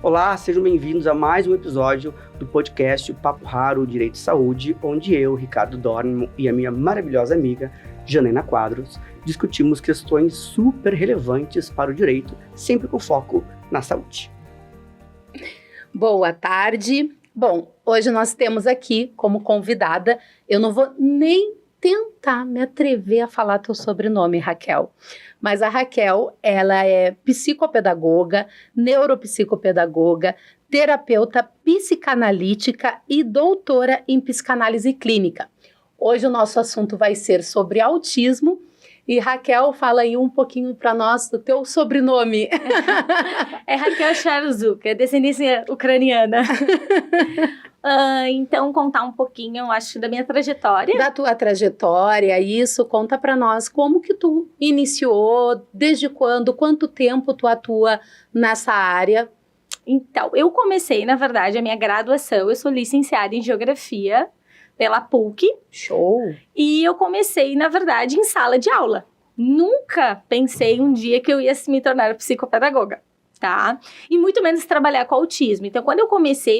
Olá, sejam bem-vindos a mais um episódio do podcast Papo Raro Direito e Saúde, onde eu, Ricardo Dornimo e a minha maravilhosa amiga, Janaina Quadros, discutimos questões super relevantes para o direito, sempre com foco na saúde. Boa tarde. Bom, hoje nós temos aqui como convidada, eu não vou nem tentar me atrever a falar teu sobrenome, Raquel. Mas a Raquel, ela é psicopedagoga, neuropsicopedagoga, terapeuta psicanalítica e doutora em psicanálise clínica. Hoje o nosso assunto vai ser sobre autismo. E Raquel, fala aí um pouquinho para nós do teu sobrenome. É Raquel Charzuk, é descendência ucraniana. Então, contar um pouquinho, acho, da minha trajetória. Da tua trajetória, isso, conta para nós como que tu iniciou, desde quando, quanto tempo tu atua nessa área. Então, eu comecei, na verdade, a minha graduação, eu sou licenciada em Geografia pela PUC. Show! E eu comecei, na verdade, em sala de aula. Nunca pensei um dia que eu ia me tornar psicopedagoga. Tá? E muito menos trabalhar com autismo. Então, quando eu comecei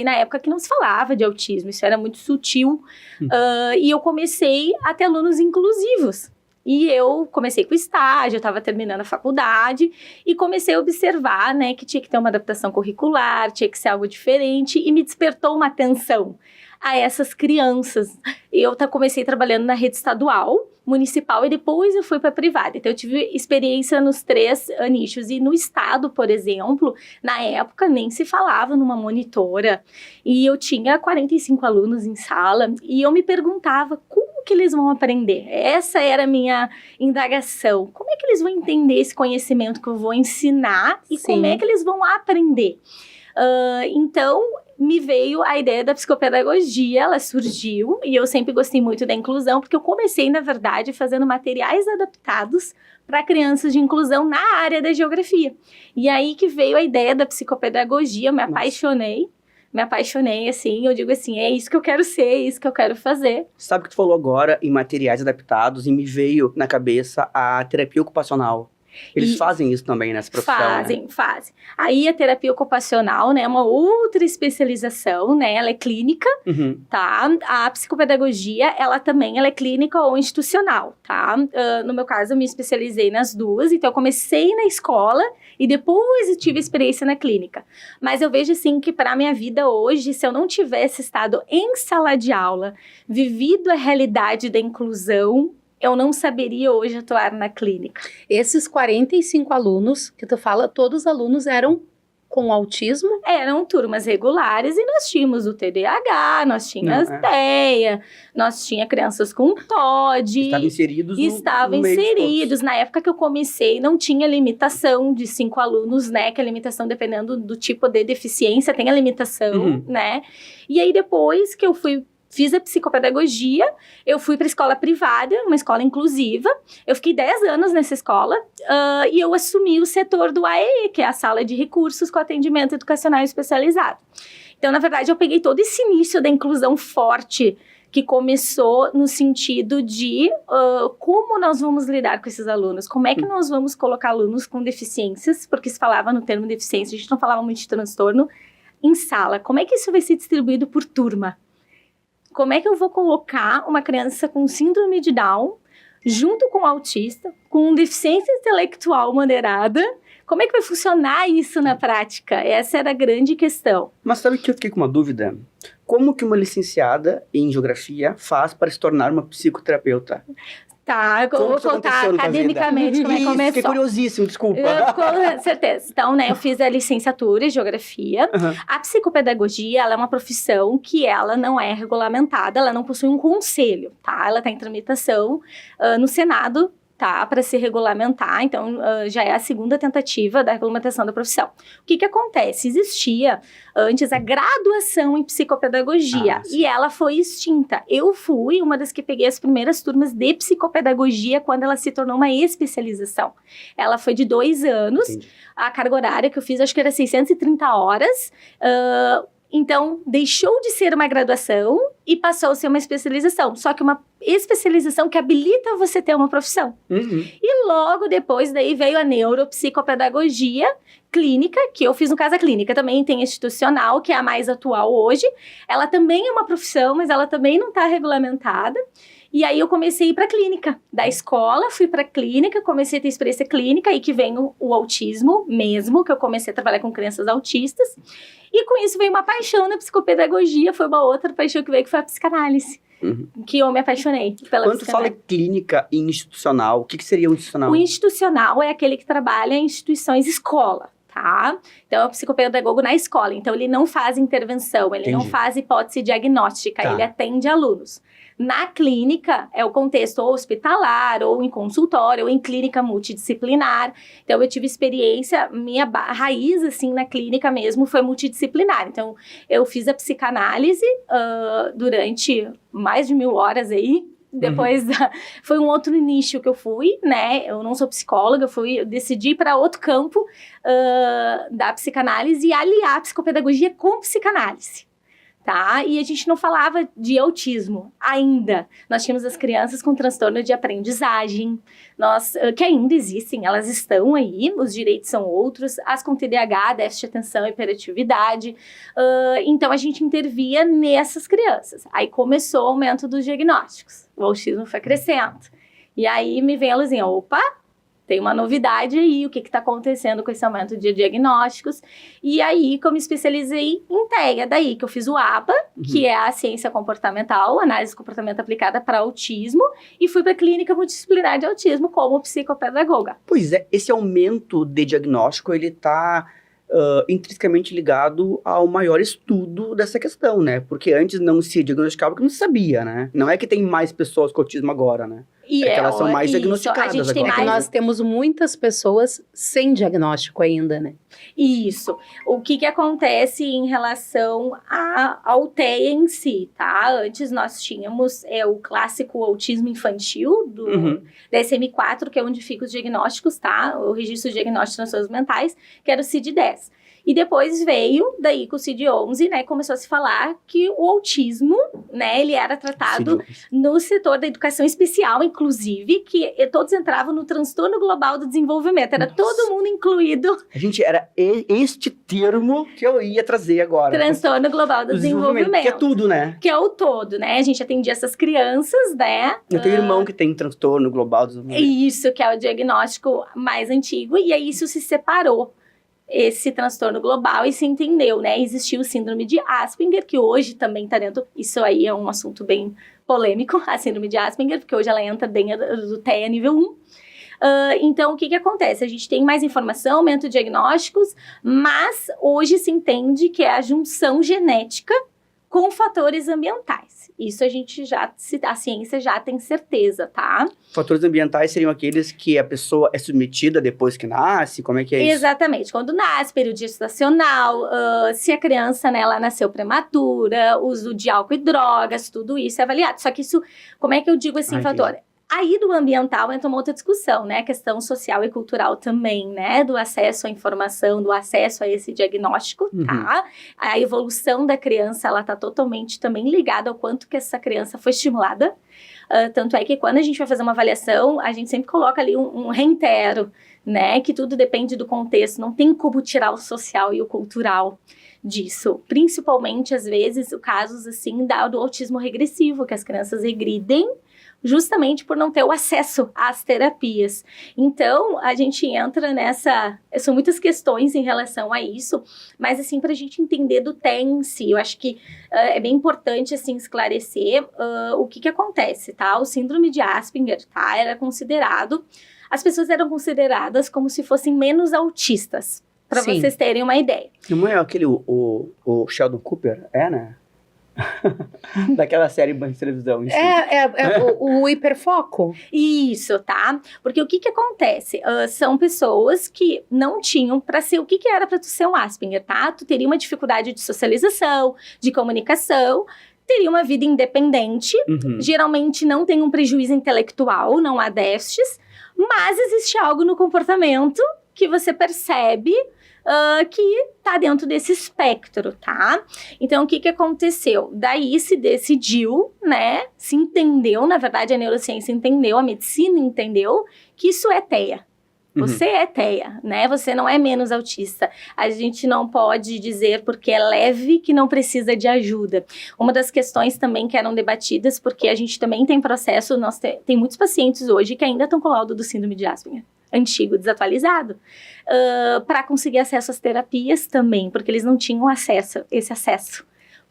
na época que não se falava de autismo, isso era muito sutil, e eu comecei a ter alunos inclusivos. E eu comecei com estágio, eu estava terminando a faculdade, e comecei a observar, né, que tinha que ter uma adaptação curricular, tinha que ser algo diferente, e me despertou uma atenção a essas crianças. Eu comecei trabalhando na rede estadual, municipal, e depois eu fui para a privada. Então, eu tive experiência nos três nichos. E no estado, por exemplo, na época, nem se falava numa monitora. E eu tinha 45 alunos em sala. E eu me perguntava como que eles vão aprender. Essa era a minha indagação. Como é que eles vão entender esse conhecimento que eu vou ensinar? E Sim. como é que eles vão aprender? Então, me veio a ideia da psicopedagogia, ela surgiu, e eu sempre gostei muito da inclusão, porque eu comecei, na verdade, fazendo materiais adaptados para crianças de inclusão na área da geografia. E aí que veio a ideia da psicopedagogia, eu me apaixonei, assim, eu digo assim, é isso que eu quero ser, é isso que eu quero fazer. Sabe que tu falou agora em materiais adaptados e me veio na cabeça a terapia ocupacional. Eles fazem isso também nessa profissão, Fazem. Aí a terapia ocupacional, né, é uma outra especialização, né, ela é clínica, tá? A psicopedagogia, ela é clínica ou institucional, tá? No meu caso, eu me especializei nas duas, então eu comecei na escola e depois eu tive experiência na clínica. Mas eu vejo, assim, que para a minha vida hoje, se eu não tivesse estado em sala de aula, vivido a realidade da inclusão, eu não saberia hoje atuar na clínica. Esses 45 alunos que tu fala, todos os alunos eram com autismo? Eram turmas regulares e nós tínhamos o TDAH, nós tínhamos TEA, nós tínhamos crianças com TOD. Estavam inseridos Estavam inseridos. Na época que eu comecei, não tinha limitação de 5 alunos, né? Que a limitação, dependendo do tipo de deficiência, tem a limitação, né? E aí, depois que eu fiz a psicopedagogia, eu fui para a escola privada, uma escola inclusiva. Eu fiquei 10 anos nessa escola e eu assumi o setor do AEE, que é a Sala de Recursos com Atendimento Educacional Especializado. Então, na verdade, eu peguei todo esse início da inclusão forte que começou no sentido de como nós vamos lidar com esses alunos, como é que nós vamos colocar alunos com deficiências, porque se falava no termo deficiência, a gente não falava muito de transtorno, em sala. Como é que isso vai ser distribuído por turma? Como é que eu vou colocar uma criança com síndrome de Down junto com um autista, com deficiência intelectual moderada? Como é que vai funcionar isso na prática? Essa era a grande questão. Mas sabe que eu fiquei com uma dúvida? Como que uma licenciada em geografia faz para se tornar uma psicoterapeuta? Tá, eu vou contar academicamente como é que começou. Fiquei curiosíssimo, desculpa. Com certeza. Então, né, eu fiz a licenciatura em Geografia. A psicopedagogia, ela é uma profissão que ela não é regulamentada, ela não possui um conselho, tá? Ela está em tramitação no Senado, tá, para se regulamentar, então já é a segunda tentativa da regulamentação da profissão. O que acontece? Existia antes a graduação em psicopedagogia e ela foi extinta. Eu fui uma das que peguei as primeiras turmas de psicopedagogia quando ela se tornou uma especialização. Ela foi de 2 anos, a carga horária que eu fiz acho que era 630 horas, Então, deixou de ser uma graduação e passou a ser uma especialização. Só que uma especialização que habilita você a ter uma profissão. E logo depois, daí veio a neuropsicopedagogia clínica, que eu fiz no Casa Clínica. Também tem institucional, que é a mais atual hoje. Ela também é uma profissão, mas ela também não está regulamentada. E aí eu comecei a ir para a clínica. Da escola, fui para a clínica, comecei a ter experiência clínica, aí que vem o autismo mesmo, que eu comecei a trabalhar com crianças autistas. E com isso veio uma paixão na psicopedagogia, foi uma outra paixão que veio, que foi a psicanálise. Que eu me apaixonei pela Quando tu fala clínica e institucional, o que seria o institucional? O institucional é aquele que trabalha em instituições escola, tá? Então, é o psicopedagogo na escola. Então, ele não faz intervenção, ele não faz hipótese diagnóstica, ele atende alunos. Na clínica, é o contexto ou hospitalar, ou em consultório, ou em clínica multidisciplinar. Então, eu tive experiência, minha raiz, assim, na clínica mesmo, foi multidisciplinar. Então, eu fiz a psicanálise durante mais de 1000 horas aí. Depois, foi um outro nicho que eu fui, né? Eu não sou psicóloga, eu decidi ir para outro campo da psicanálise e aliar a psicopedagogia com psicanálise. Tá? E a gente não falava de autismo ainda. Nós tínhamos as crianças com transtorno de aprendizagem, que ainda existem, elas estão aí, os direitos são outros, as com TDAH, déficit de atenção e hiperatividade. Então, a gente intervia nessas crianças. Aí começou o aumento dos diagnósticos. O autismo foi crescendo. E aí me vem a luzinha, opa, tem uma novidade aí, o que está acontecendo com esse aumento de diagnósticos. E aí que eu me especializei em TEA, daí que eu fiz o ABA, que é a ciência comportamental, análise de comportamento aplicada para autismo, e fui para a clínica multidisciplinar de autismo como psicopedagoga. Pois é, esse aumento de diagnóstico, ele está intrinsecamente ligado ao maior estudo dessa questão, né? Porque antes não se diagnosticava porque não se sabia, né? Não é que tem mais pessoas com autismo agora, né? E é que elas são mais diagnosticadas a gente tem agora. É que nós temos muitas pessoas sem diagnóstico ainda, né? Isso. O que acontece em relação ao TEA em si, tá? Antes nós tínhamos o clássico autismo infantil da SM4, que é onde ficam os diagnósticos, tá? O registro de diagnóstico de transtornos mentais, que era o CID-10. E depois veio, daí com o CID-11, né, começou a se falar que o autismo, né, ele era tratado no setor da educação especial, inclusive, que todos entravam no transtorno global do desenvolvimento, era todo mundo incluído. Gente, era este termo que eu ia trazer agora. Transtorno global do desenvolvimento. Que é tudo, né? Que é o todo, né, a gente atendia essas crianças, né. Eu tenho irmão que tem transtorno global do desenvolvimento. Isso, que é o diagnóstico mais antigo, e aí isso se separou. Esse transtorno global e se entendeu, né? Existiu o síndrome de Asperger, que hoje também está dentro, isso aí é um assunto bem polêmico, a síndrome de Asperger, porque hoje ela entra dentro do TEA nível 1. Então, o que acontece? A gente tem mais informação, aumento de diagnósticos, mas hoje se entende que é a junção genética com fatores ambientais. Isso a ciência já tem certeza, tá? Fatores ambientais seriam aqueles que a pessoa é submetida depois que nasce? Como é que é isso? Exatamente. Quando nasce, período gestacional, se a criança, né, ela nasceu prematura, uso de álcool e drogas, tudo isso é avaliado. Só que isso, como é que eu digo assim, fator? Aí do ambiental entra uma outra discussão, né? A questão social e cultural também, né? Do acesso à informação, do acesso a esse diagnóstico, tá? A evolução da criança, ela tá totalmente também ligada ao quanto que essa criança foi estimulada. Tanto é que quando a gente vai fazer uma avaliação, a gente sempre coloca ali um reitero, né? Que tudo depende do contexto, não tem como tirar o social e o cultural disso. Principalmente, às vezes, casos assim do autismo regressivo, que as crianças regridem justamente por não ter o acesso às terapias. Então, a gente entra são muitas questões em relação a isso, mas assim, para a gente entender do TEA em si, eu acho que é bem importante, assim, esclarecer o que acontece, tá? O síndrome de Asperger, tá? As pessoas eram consideradas como se fossem menos autistas, para vocês terem uma ideia. Não é aquele, o Sheldon Cooper, né? Daquela série de televisão. O hiperfoco. Isso, tá? Porque o que acontece? São pessoas que não tinham para ser... O que era para tu ser um Asperger, tá? Tu teria uma dificuldade de socialização, de comunicação, teria uma vida independente, geralmente não tem um prejuízo intelectual, não há déficits, mas existe algo no comportamento que você percebe que está dentro desse espectro, tá? Então, o que aconteceu? Daí se decidiu, né? Se entendeu, na verdade, a neurociência entendeu, a medicina entendeu que isso é TEA. Você é TEA, né? Você não é menos autista. A gente não pode dizer porque é leve que não precisa de ajuda. Uma das questões também que eram debatidas, porque a gente também tem processo, tem muitos pacientes hoje que ainda estão com laudo do síndrome de Asperger, antigo, desatualizado, para conseguir acesso às terapias também, porque eles não tinham esse acesso,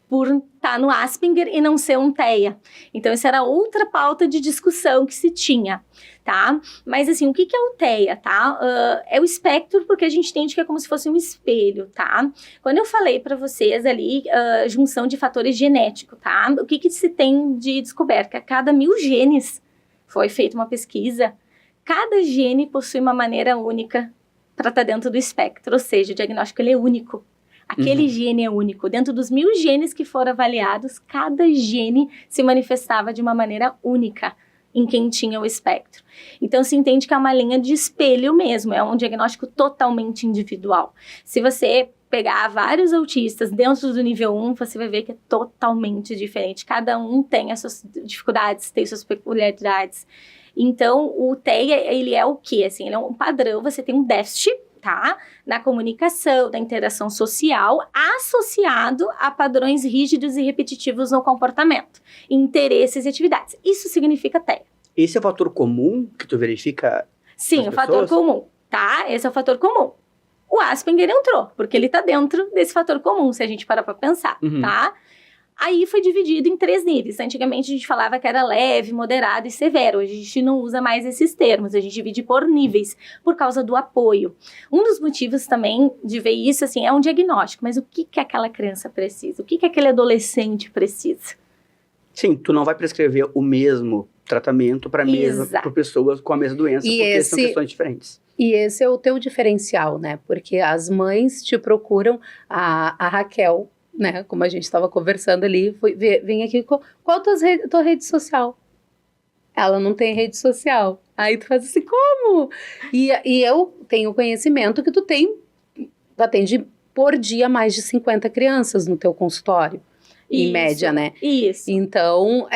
por estar no Asperger e não ser um TEA. Então, isso era outra pauta de discussão que se tinha, tá? Mas, assim, o que é o TEA, tá? É o espectro, porque a gente entende que é como se fosse um espelho, tá? Quando eu falei para vocês ali, junção de fatores genéticos, tá? O que se tem de descoberta? A cada 1000 genes foi feita uma pesquisa, cada gene possui uma maneira única para estar dentro do espectro, ou seja, o diagnóstico ele é único. Aquele gene é único. Dentro dos 1000 genes que foram avaliados, cada gene se manifestava de uma maneira única em quem tinha o espectro. Então, se entende que é uma linha de espelho mesmo, é um diagnóstico totalmente individual. Se você pegar vários autistas dentro do nível 1, você vai ver que é totalmente diferente. Cada um tem as suas dificuldades, tem suas peculiaridades. Então, o TEA, ele é o quê? Assim, ele é um padrão, você tem um déficit, tá? Na comunicação, da interação social, associado a padrões rígidos e repetitivos no comportamento, interesses e atividades. Isso significa TEA. Esse é o fator comum que tu verifica? Sim, o fator comum, tá? Esse é o fator comum. O Asperger entrou, porque ele tá dentro desse fator comum, se a gente parar pra pensar, tá? Aí foi dividido em 3 níveis. Antigamente a gente falava que era leve, moderado e severo. Hoje a gente não usa mais esses termos. A gente divide por níveis, por causa do apoio. Um dos motivos também de ver isso, assim, é um diagnóstico. Mas o que aquela criança precisa? O que aquele adolescente precisa? Sim, tu não vai prescrever o mesmo tratamento para pessoas com a mesma doença, porque são questões diferentes. E esse é o teu diferencial, né? Porque as mães te procuram, a Raquel, né, como a gente estava conversando ali, vem aqui, qual a tua rede social? Ela não tem rede social. Aí tu faz assim, como? E eu tenho conhecimento que tu atende por dia mais de 50 crianças no teu consultório, em média, né? Isso. Então,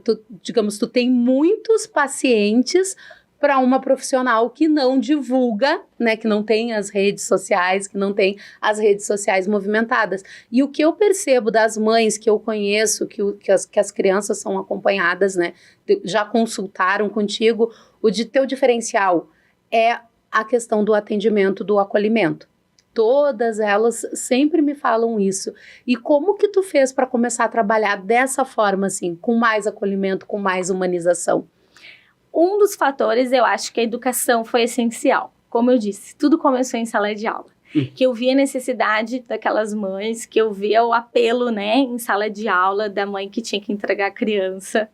tu tem muitos pacientes para uma profissional que não divulga, né, que não tem as redes sociais, que não tem as redes sociais movimentadas. E o que eu percebo das mães que eu conheço, que as crianças são acompanhadas, né, já consultaram contigo, teu diferencial é a questão do atendimento, do acolhimento. Todas elas sempre me falam isso. E como que tu fez para começar a trabalhar dessa forma, assim, com mais acolhimento, com mais humanização? Um dos fatores, eu acho que a educação foi essencial. Como eu disse, tudo começou em sala de aula. Que eu via a necessidade daquelas mães, que eu via o apelo, né, em sala de aula da mãe que tinha que entregar a criança,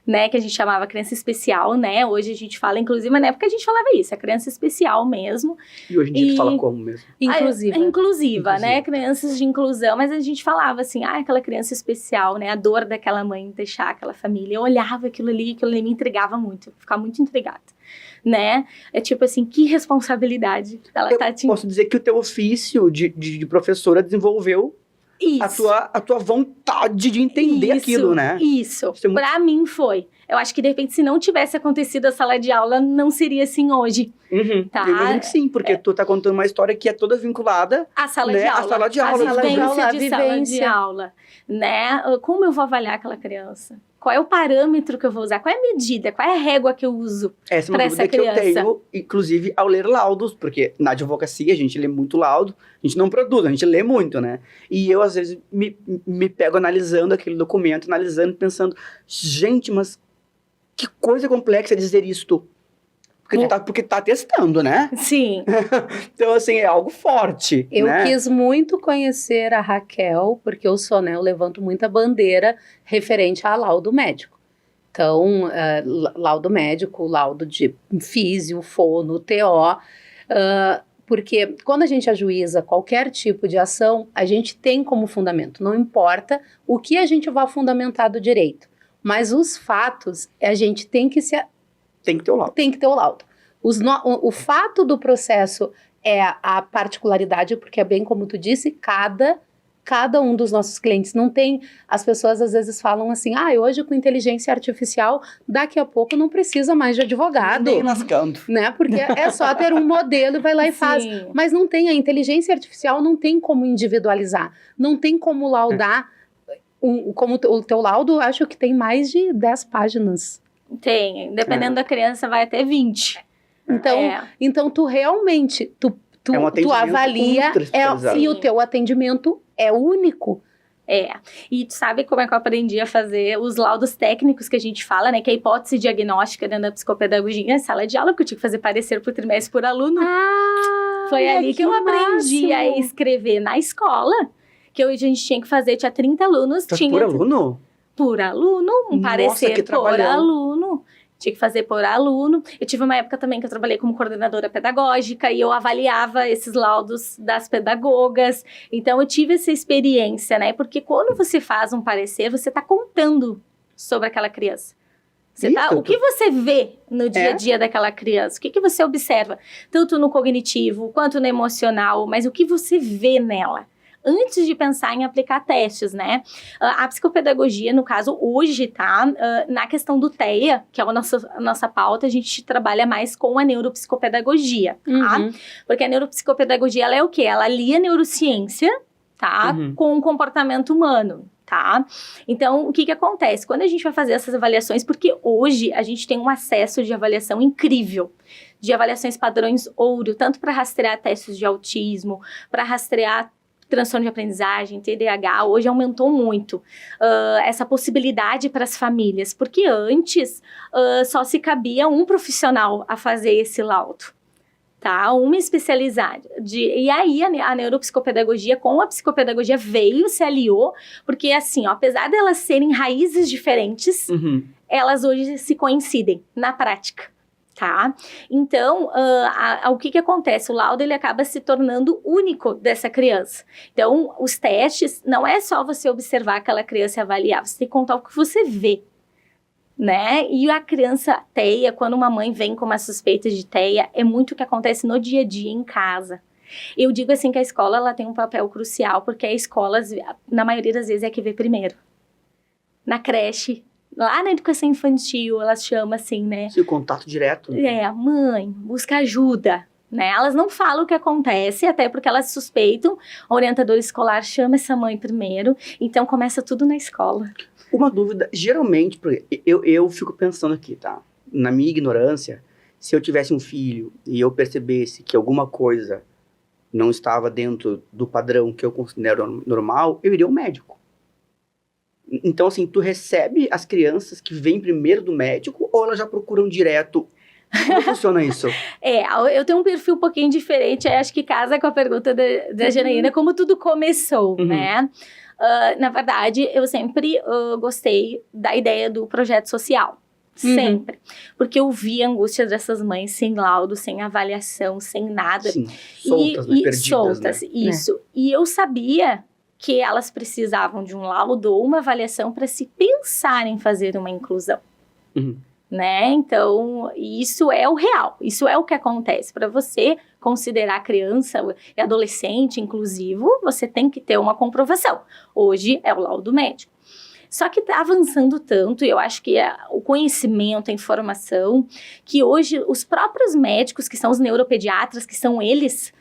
né, que a gente chamava criança especial, né, hoje a gente fala, inclusive, mas na época a gente falava isso, a criança especial mesmo. E hoje em dia tu fala como mesmo? Inclusiva, né, crianças de inclusão, mas a gente falava assim, aquela criança especial, né, a dor daquela mãe deixar aquela família, eu olhava aquilo ali me intrigava muito, eu ficava muito intrigada, né, é tipo assim, que responsabilidade ela posso dizer que o teu ofício de professora desenvolveu a tua vontade de entender aquilo, né? Isso, pra mim foi. Eu acho que, de repente, se não tivesse acontecido a sala de aula, não seria assim hoje. Tá? Eu imagino que sim, porque tu tá contando uma história que é toda vinculada à sala de aula. À sala de aula. Sala de aula, né? Como eu vou avaliar aquela criança? Qual é o parâmetro que eu vou usar? Qual é a medida? Qual é a régua que eu uso para essa criança? Essa é uma dúvida que eu tenho, inclusive, ao ler laudos, porque na advocacia a gente lê muito laudo, a gente não produz, a gente lê muito, né? E eu, às vezes, me pego analisando aquele documento, pensando, gente, mas que coisa complexa dizer isto. Porque tá testando, né? Sim. Então, assim, é algo forte. Eu quis muito conhecer a Raquel, porque eu levanto muita bandeira referente a laudo médico. Então, laudo médico, laudo de físio, fono, TO, porque quando a gente ajuiza qualquer tipo de ação, a gente tem como fundamento, não importa o que a gente vai fundamentar do direito, mas os fatos, a gente tem que ter o laudo. O fato do processo é a particularidade, porque é bem como tu disse, cada um dos nossos clientes não tem. As pessoas às vezes falam assim, hoje com inteligência artificial, daqui a pouco não precisa mais de advogado. Nem lascando. Né? Porque é só ter um modelo e vai lá e faz. Mas não tem, a inteligência artificial não tem como individualizar, não tem como laudar. Como o teu laudo, acho que tem mais de 10 páginas. Tem, dependendo da criança, vai até 20. Então tu realmente, tu avalia e o teu atendimento é único. E tu sabe como é que eu aprendi a fazer os laudos técnicos que a gente fala, né? Que é a hipótese diagnóstica dentro da psicopedagogia, sala de aula, porque eu tinha que fazer parecer por trimestre por aluno. Foi ali que eu aprendi a escrever na escola, que a gente tinha que fazer, tinha 30 alunos. Por aluno? Por aluno, parecer por aluno. Tinha que fazer por aluno. Eu tive uma época também que eu trabalhei como coordenadora pedagógica e eu avaliava esses laudos das pedagogas. Então, eu tive essa experiência, né? Porque quando você faz um parecer, você está contando sobre aquela criança. O que você vê no dia a dia daquela criança? O que você observa? Tanto no cognitivo, quanto no emocional. Mas o que você vê nela? Antes de pensar em aplicar testes, né? A psicopedagogia, no caso, hoje, tá? Na questão do TEA, que é a nossa pauta, a gente trabalha mais com a neuropsicopedagogia, tá? Porque a neuropsicopedagogia, ela é o quê? Ela alia a neurociência, tá? Com o comportamento humano, tá? Então, o que acontece? Quando a gente vai fazer essas avaliações, porque hoje a gente tem um acesso de avaliação incrível, de avaliações padrões ouro, tanto para rastrear testes de autismo, para rastrear transtorno de aprendizagem, TDAH, hoje aumentou muito essa possibilidade para as famílias, porque antes só se cabia um profissional a fazer esse laudo, tá? Uma especializada. E aí a neuropsicopedagogia com a psicopedagogia se aliou, porque assim, apesar de elas serem raízes diferentes, elas hoje se coincidem na prática. Tá? Então, o que acontece? O laudo, ele acaba se tornando único dessa criança. Então, os testes, não é só você observar aquela criança e avaliar, você tem que contar o que você vê, né? E a criança TEA, quando uma mãe vem com uma suspeita de TEA, é muito o que acontece no dia a dia em casa. Eu digo assim que a escola, ela tem um papel crucial, porque a escola, na maioria das vezes, é que vê primeiro. Na creche, lá na educação infantil, elas chamam assim, né? Sim, o contato direto. Mãe, busca ajuda, né? Elas não falam o que acontece, até porque elas suspeitam. O orientador escolar chama essa mãe primeiro, então começa tudo na escola. Uma dúvida, geralmente, eu fico pensando aqui, tá? Na minha ignorância, se eu tivesse um filho e eu percebesse que alguma coisa não estava dentro do padrão que eu considero normal, eu iria ao médico. Então, assim, tu recebe as crianças que vêm primeiro do médico ou elas já procuram direto? Como funciona isso? Eu tenho um perfil um pouquinho diferente, acho que casa com a pergunta da Janaína, como tudo começou, né? Na verdade, eu sempre gostei da ideia do projeto social. Sempre. Porque eu vi a angústia dessas mães sem laudo, sem avaliação, sem nada. Sim, soltas, perdidas, soltas, né? Isso. E eu sabia que elas precisavam de um laudo ou uma avaliação para se pensar em fazer uma inclusão, né? Então, isso é o real, isso é o que acontece. Para você considerar criança e adolescente inclusivo, você tem que ter uma comprovação. Hoje é o laudo médico. Só que está avançando tanto, e eu acho que o conhecimento, a informação, que hoje os próprios médicos, que são os neuropediatras, que são eles...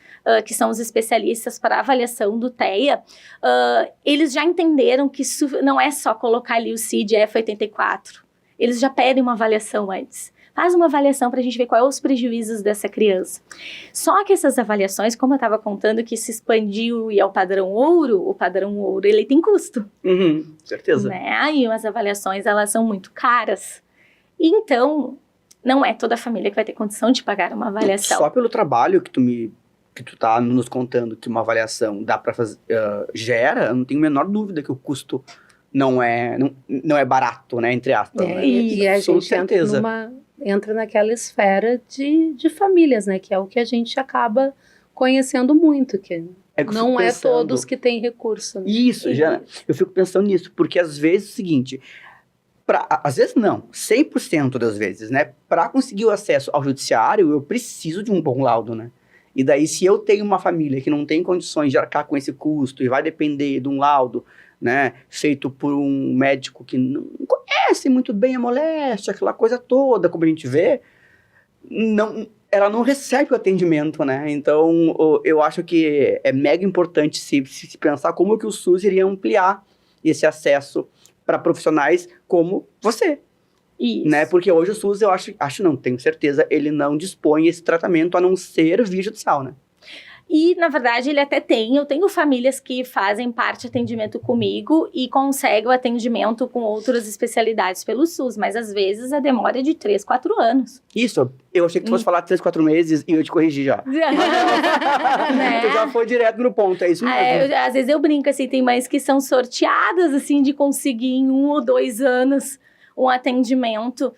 que são os especialistas para avaliação do TEA, eles já entenderam que isso não é só colocar ali o CID F84. Eles já pedem uma avaliação antes. Faz uma avaliação para a gente ver quais são os prejuízos dessa criança. Só que essas avaliações, como eu estava contando, que se expandiu e é o padrão ouro, ele tem custo. Certeza. Né? E as avaliações, elas são muito caras. Então, não é toda a família que vai ter condição de pagar uma avaliação. Só pelo trabalho que tu tá nos contando que uma avaliação dá para fazer, gera, eu não tenho a menor dúvida que o custo não é barato, né, entre aspas. Né? E a gente entra naquela esfera de famílias, né, que é o que a gente acaba conhecendo muito, que não é todos que têm recurso. Né? Isso, já, eu fico pensando nisso, porque às vezes é o seguinte, às vezes não, 100% das vezes, né, para conseguir o acesso ao judiciário, eu preciso de um bom laudo, né. E daí, se eu tenho uma família que não tem condições de arcar com esse custo e vai depender de um laudo, né, feito por um médico que não conhece muito bem a moléstia, aquela coisa toda, como a gente vê, ela não recebe o atendimento, né? Então, eu acho que é mega importante se pensar como que o SUS iria ampliar esse acesso para profissionais como você. Isso. Né? Porque hoje o SUS, eu acho não, tenho certeza, ele não dispõe esse tratamento a não ser via judicial, né? E, na verdade, ele até tem. Eu tenho famílias que fazem parte de atendimento comigo e conseguem o atendimento com outras especialidades pelo SUS, mas às vezes a demora é de 3, 4 anos. Isso, eu achei que tu fosse falar 3, 4 meses e eu te corrigi já. Né? Tu já foi direto no ponto, é isso mesmo. Às vezes eu brinco, assim, tem mães que são sorteadas, assim, de conseguir em 1 ou 2 anos um atendimento,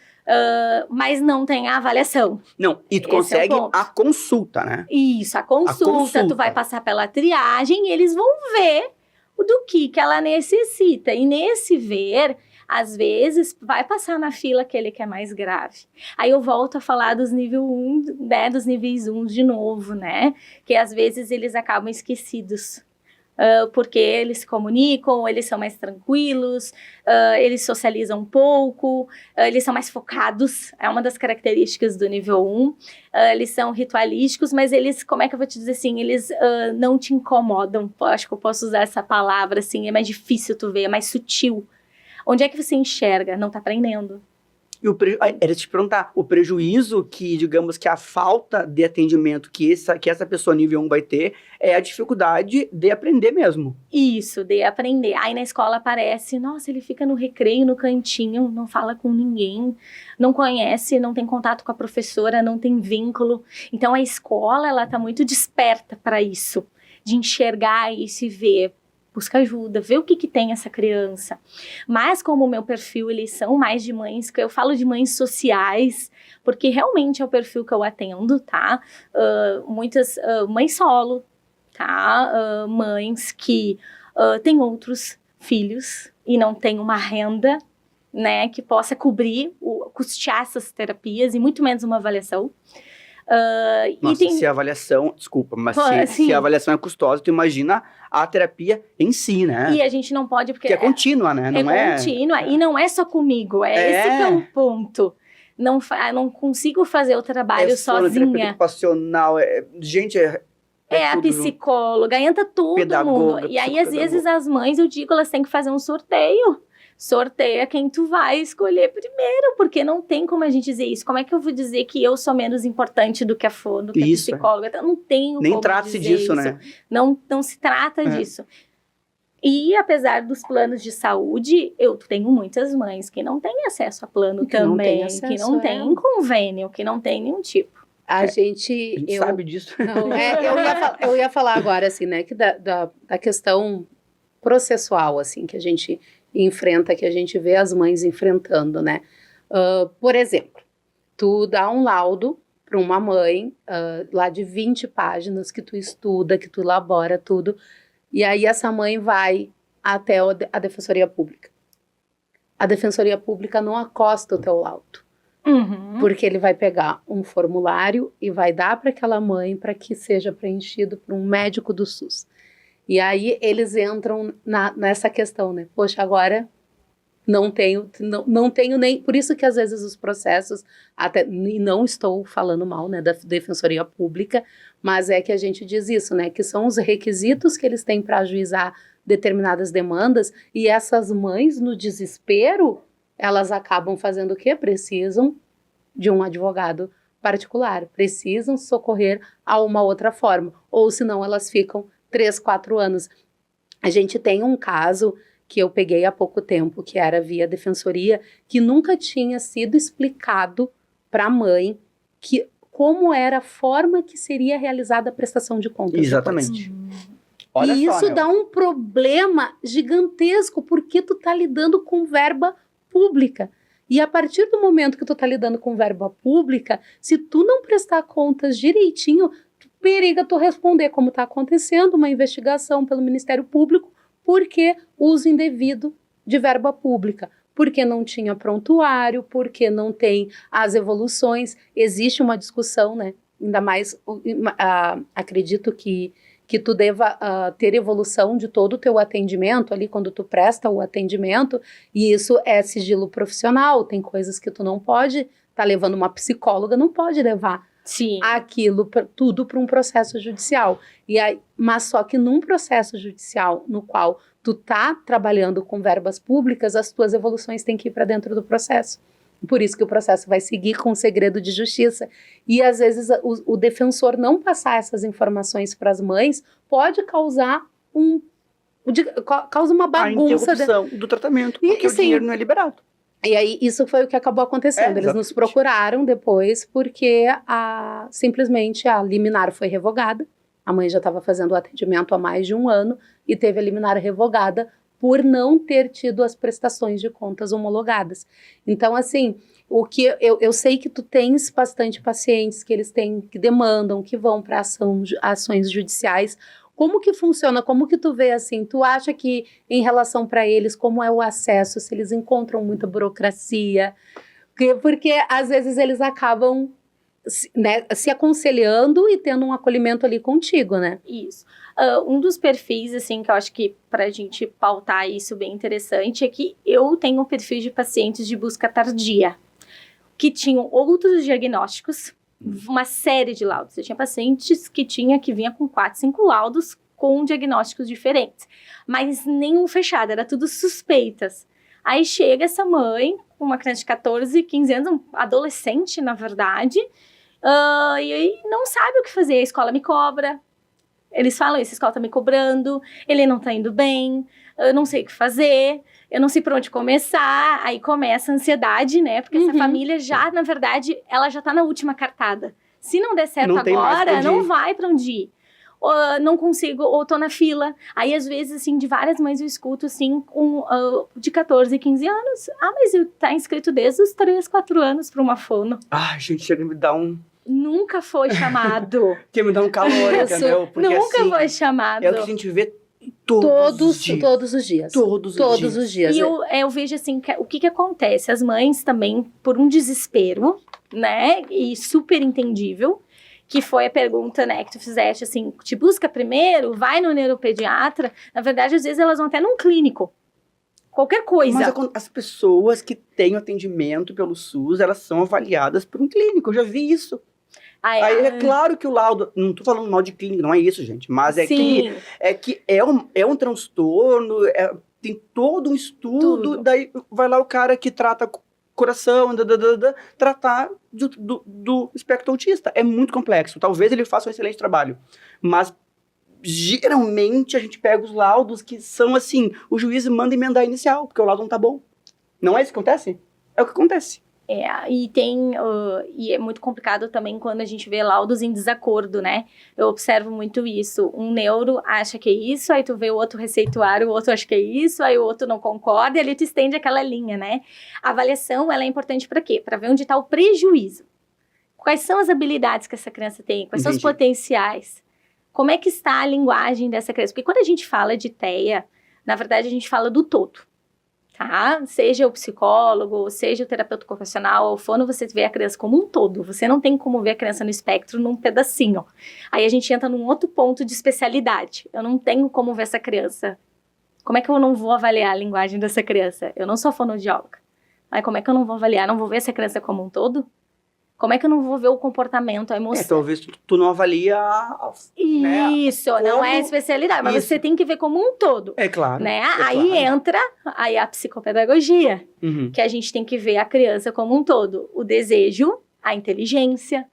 mas não tem a avaliação. Não, e tu consegue a consulta, né? Isso, a consulta, tu vai passar pela triagem e eles vão ver do que ela necessita. E nesse ver, às vezes, vai passar na fila aquele que é mais grave. Aí eu volto a falar dos nível 1, né, dos níveis 1 de novo, né? Que às vezes eles acabam esquecidos. Porque eles se comunicam, eles são mais tranquilos, eles socializam um pouco, eles são mais focados, é uma das características do nível 1, eles são ritualísticos, mas eles, como é que eu vou te dizer assim, eles não te incomodam, acho que eu posso usar essa palavra, assim, é mais difícil tu ver, é mais sutil. Onde é que você enxerga? Não tá aprendendo. Era te perguntar, o prejuízo que, digamos, que a falta de atendimento que essa pessoa nível 1 vai ter é a dificuldade de aprender mesmo. Isso, de aprender. Aí na escola aparece, nossa, ele fica no recreio, no cantinho, não fala com ninguém, não conhece, não tem contato com a professora, não tem vínculo. Então a escola, ela tá muito desperta para isso, de enxergar e se ver. Busca ajuda, vê o que tem essa criança. Mas como o meu perfil, eles são mais de mães, que eu falo de mães sociais, porque realmente é o perfil que eu atendo, tá? Muitas mães solo, tá? Mães que têm outros filhos e não têm uma renda, né, que possa custear essas terapias e muito menos uma avaliação. Nossa, se a avaliação, desculpa, mas se a avaliação é custosa, tu imagina a terapia em si, né? E a gente não pode, porque... Que é contínua, né? Não é contínua, e não é só comigo, esse que é o ponto. Não consigo fazer o trabalho sozinha. Terapia ocupacional, gente... É a psicóloga, entra todo mundo. E aí, às vezes, as mães, eu digo, elas têm que fazer um sorteio. Sorteia quem tu vai escolher primeiro, porque não tem como a gente dizer isso. Como é que eu vou dizer que eu sou menos importante do que a psicóloga? Então, não tenho nem como trata-se dizer disso, isso. né? Não se trata disso. E apesar dos planos de saúde, eu tenho muitas mães que não têm acesso a plano também, que não têm convênio, que não tem nenhum tipo. A gente sabe disso. Não, eu ia falar agora, assim, né, que da questão processual, assim, que a gente enfrenta, que a gente vê as mães enfrentando, né? Por exemplo, tu dá um laudo para uma mãe, lá de 20 páginas, que tu estuda, que tu elabora tudo, e aí essa mãe vai até a Defensoria Pública. A Defensoria Pública não acosta o teu laudo. Uhum. Porque ele vai pegar um formulário e vai dar para aquela mãe para que seja preenchido por um médico do SUS. E aí eles entram nessa questão, né? Poxa, agora não tenho nem... Por isso que às vezes os processos, e não estou falando mal, né, da Defensoria Pública, mas é que a gente diz isso, né? Que são os requisitos que eles têm para ajuizar determinadas demandas, e essas mães, no desespero, elas acabam fazendo o quê? Precisam de um advogado particular, precisam socorrer a uma outra forma, ou senão elas ficam 3, 4 anos. A gente tem um caso que eu peguei há pouco tempo, que era via defensoria, que nunca tinha sido explicado para a mãe como era a forma que seria realizada a prestação de contas. Exatamente. Olha e só, isso dá um problema gigantesco, porque tu tá lidando com verba pública. E a partir do momento que tu tá lidando com verba pública, se tu não prestar contas direitinho, periga tu responder como está acontecendo uma investigação pelo Ministério Público porque uso indevido de verba pública, porque não tinha prontuário, porque não tem as evoluções. Existe uma discussão, né, ainda mais, acredito que tu deva ter evolução de todo o teu atendimento ali, quando tu presta o atendimento, e isso é sigilo profissional, tem coisas que tu não pode levando uma psicóloga, não pode levar Sim. aquilo tudo para um processo judicial. Mas só que num processo judicial no qual tu tá trabalhando com verbas públicas, as tuas evoluções têm que ir para dentro do processo. Por isso que o processo vai seguir com segredo de justiça. E às vezes o defensor não passar essas informações para as mães pode causar causa uma bagunça. A interrupção do tratamento, porque o dinheiro não é liberado. E aí, isso foi o que acabou acontecendo. Eles nos procuraram depois porque simplesmente a liminar foi revogada. A mãe já estava fazendo o atendimento há mais de 1 ano e teve a liminar revogada por não ter tido as prestações de contas homologadas. Então, assim, o que eu sei que tu tens bastante pacientes que eles têm, que demandam, que vão para ações judiciais. Como que funciona? Como que tu vê assim? Tu acha que em relação para eles, como é o acesso? Se eles encontram muita burocracia? Porque às vezes eles acabam se aconselhando e tendo um acolhimento ali contigo, né? Isso. Um dos perfis, assim, que eu acho que pra gente pautar isso bem interessante é que eu tenho um perfil de pacientes de busca tardia, que tinham outros diagnósticos, uma série de laudos. Eu tinha pacientes que vinha com 4, 5 laudos com diagnósticos diferentes, mas nenhum fechado, era tudo suspeitas. Aí chega essa mãe, uma criança de 14, 15 anos, um adolescente, na verdade, e aí não sabe o que fazer. A escola me cobra, eles falam, essa escola tá me cobrando, ele não tá indo bem, eu não sei o que fazer, eu não sei por onde começar. Aí começa a ansiedade, né? Porque essa família já, na verdade, ela já tá na última cartada. Se não der certo agora, não vai pra onde ir. Não consigo, ou tô na fila. Aí, às vezes, assim, de várias mães eu escuto, assim, de 14, 15 anos. Mas tá inscrito desde os 3, 4 anos pra uma fono. Gente, chega a me dar um... Nunca foi chamado. Que me dá um calor, entendeu? Porque, nunca assim, foi chamado. É o que a gente vê todos os dias. Todos os dias. E eu vejo, assim, o que acontece? As mães também, por um desespero, né? E super entendível, que foi a pergunta, né, que tu fizeste, assim, te busca primeiro, vai no neuropediatra. Na verdade, às vezes elas vão até num clínico. Qualquer coisa. Mas as pessoas que têm atendimento pelo SUS, elas são avaliadas por um clínico. Eu já vi isso. Aí é claro que o laudo... Não tô falando mal de clínica, não é isso, gente. Mas que é um transtorno, tem todo um estudo. Daí vai lá o cara que trata coração, tratar do espectro autista. É muito complexo. Talvez ele faça um excelente trabalho. Mas, geralmente, a gente pega os laudos que são assim, o juiz manda emendar inicial, porque o laudo não tá bom. Não é isso que acontece? É o que acontece. E é muito complicado também quando a gente vê laudos em desacordo, né? Eu observo muito isso. Um neuro acha que é isso, aí tu vê o outro receituário, o outro acha que é isso, aí o outro não concorda, e ali tu estende aquela linha, né? A avaliação, ela é importante para quê? Para ver onde está o prejuízo. Quais são as habilidades que essa criança tem? Quais são os potenciais? Como é que está a linguagem dessa criança? Porque quando a gente fala de TEA, na verdade a gente fala do todo. Tá? Seja o psicólogo, seja o terapeuta ocupacional, ou fono, você vê a criança como um todo. Você não tem como ver a criança no espectro num pedacinho. Aí a gente entra num outro ponto de especialidade. Eu não tenho como ver essa criança. Como é que eu não vou avaliar a linguagem dessa criança? Eu não sou fonoaudióloga. Mas como é que eu não vou avaliar? Não vou ver essa criança como um todo? Como é que eu não vou ver o comportamento, a emoção? Talvez tu não avalia... Isso, né? Não é especialidade, mas você tem que ver como um todo. É claro. Né? Aí entra a psicopedagogia, que a gente tem que ver a criança como um todo. O desejo, a inteligência,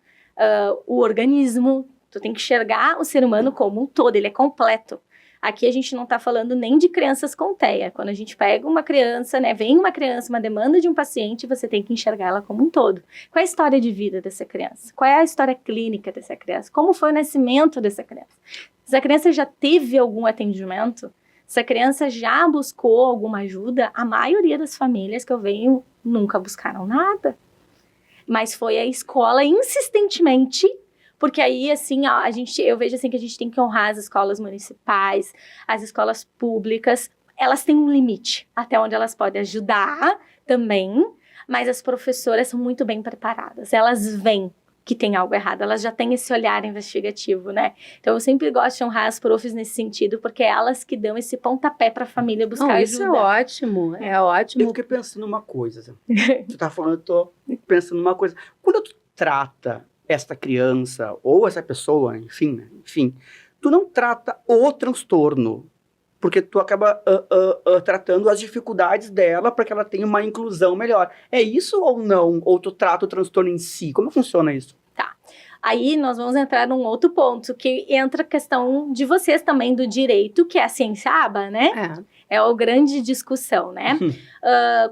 o organismo. Tu tem que enxergar o ser humano como um todo, ele é completo. Aqui a gente não está falando nem de crianças com TEA. Quando a gente pega uma criança, né, vem uma criança, uma demanda de um paciente, você tem que enxergar ela como um todo. Qual é a história de vida dessa criança? Qual é a história clínica dessa criança? Como foi o nascimento dessa criança? Essa criança já teve algum atendimento? Essa criança já buscou alguma ajuda? A maioria das famílias que eu venho nunca buscaram nada. Mas foi a escola insistentemente... Porque aí, assim, eu vejo assim que a gente tem que honrar as escolas municipais, as escolas públicas. Elas têm um limite até onde elas podem ajudar também, mas as professoras são muito bem preparadas. Elas vêm que tem algo errado, elas já têm esse olhar investigativo, né? Então, eu sempre gosto de honrar as profs nesse sentido, porque é elas que dão esse pontapé para a família buscar ajuda. Isso é ótimo, é ótimo. Eu fiquei pensando numa coisa. Tu tá falando, eu tô pensando numa coisa. Quando tu trata esta criança ou essa pessoa, enfim, tu não trata o transtorno, porque tu acaba tratando as dificuldades dela para que ela tenha uma inclusão melhor. É isso ou não? Ou tu trata o transtorno em si? Como funciona isso? Tá. Aí nós vamos entrar num outro ponto, que entra a questão de vocês também do direito, que é a ciência aba, né? É a grande discussão, né?